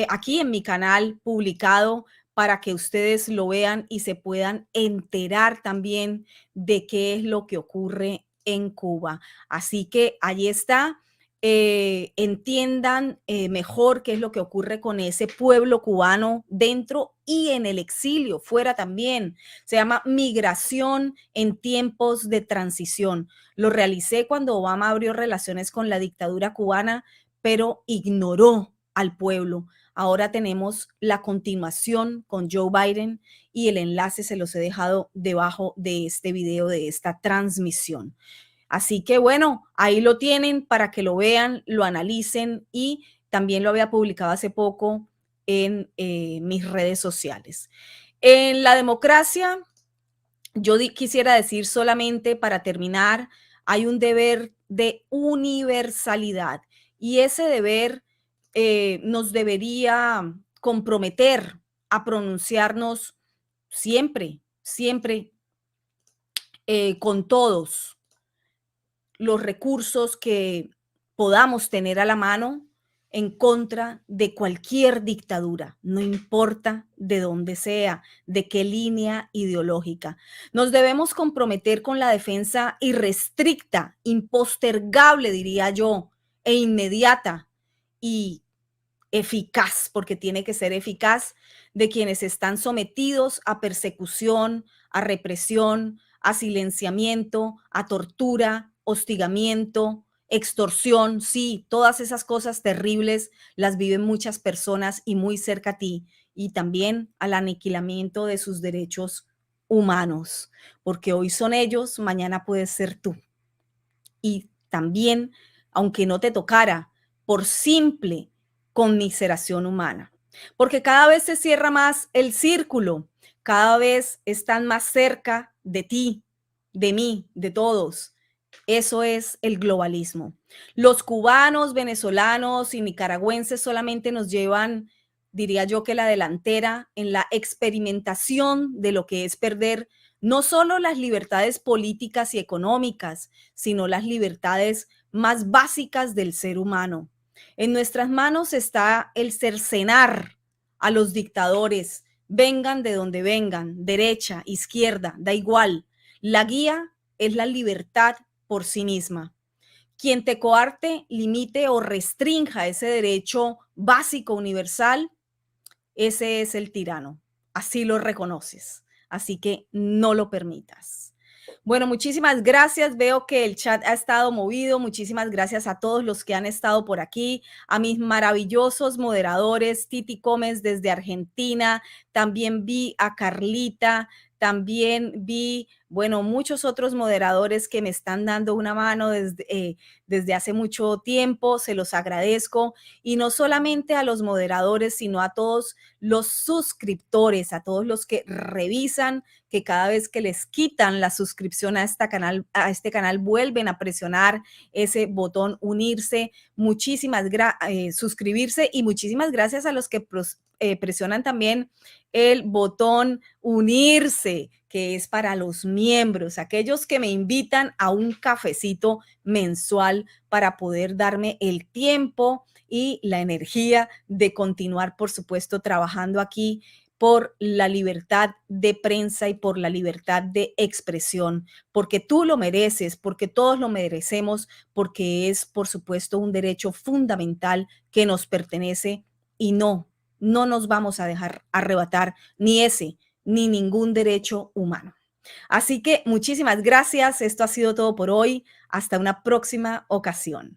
aquí en mi canal publicado para que ustedes lo vean y se puedan enterar también de qué es lo que ocurre en Cuba. Así que allí está. Entiendan mejor qué es lo que ocurre con ese pueblo cubano dentro y en el exilio, fuera también. Se llama Migración en tiempos de transición. Lo realicé cuando Obama abrió relaciones con la dictadura cubana, pero ignoró al pueblo. Ahora tenemos la continuación con Joe Biden y el enlace se los he dejado debajo de este video, de esta transmisión. Así que bueno, ahí lo tienen para que lo vean, lo analicen y también lo había publicado hace poco en mis redes sociales. En la democracia, yo quisiera decir solamente para terminar, hay un deber de universalidad y ese deber nos debería comprometer a pronunciarnos siempre, siempre con todos los recursos que podamos tener a la mano en contra de cualquier dictadura, no importa de dónde sea, de qué línea ideológica. Nos debemos comprometer con la defensa irrestricta, impostergable, diría yo, e inmediata y eficaz, porque tiene que ser eficaz, de quienes están sometidos a persecución, a represión, a silenciamiento, a tortura, hostigamiento, extorsión. Sí, todas esas cosas terribles las viven muchas personas y muy cerca a ti, y también al aniquilamiento de sus derechos humanos, porque hoy son ellos, mañana puedes ser tú. Y también, aunque no te tocara, por simple conmiseración humana. Porque cada vez se cierra más el círculo, cada vez están más cerca de ti, de mí, de todos. Eso es el globalismo. Los cubanos, venezolanos y nicaragüenses solamente nos llevan, diría yo, que la delantera en la experimentación de lo que es perder no solo las libertades políticas y económicas, sino las libertades más básicas del ser humano. En nuestras manos está el cercenar a los dictadores, vengan de donde vengan, derecha, izquierda, da igual. La guía es la libertad por sí misma. Quien te coarte, limite o restrinja ese derecho básico universal, ese es el tirano. Así lo reconoces. Así que no lo permitas. Bueno, muchísimas gracias. Veo que el chat ha estado movido. Muchísimas gracias a todos los que han estado por aquí, a mis maravillosos moderadores, Titi Gómez desde Argentina. También vi a Carlita, también vi, bueno, muchos otros moderadores que me están dando una mano desde hace mucho tiempo. Se los agradezco. Y no solamente a los moderadores, sino a todos los suscriptores, a todos los que revisan, que cada vez que les quitan la suscripción a este canal vuelven a presionar ese botón unirse. Muchísimas gracias, suscribirse, y muchísimas gracias a los que presionan también el botón unirse, que es para los miembros, aquellos que me invitan a un cafecito mensual para poder darme el tiempo y la energía de continuar, por supuesto, trabajando aquí por la libertad de prensa y por la libertad de expresión, porque tú lo mereces, porque todos lo merecemos, porque es, por supuesto, un derecho fundamental que nos pertenece y no nos vamos a dejar arrebatar ni ese, ni ningún derecho humano. Así que muchísimas gracias. Esto ha sido todo por hoy. Hasta una próxima ocasión.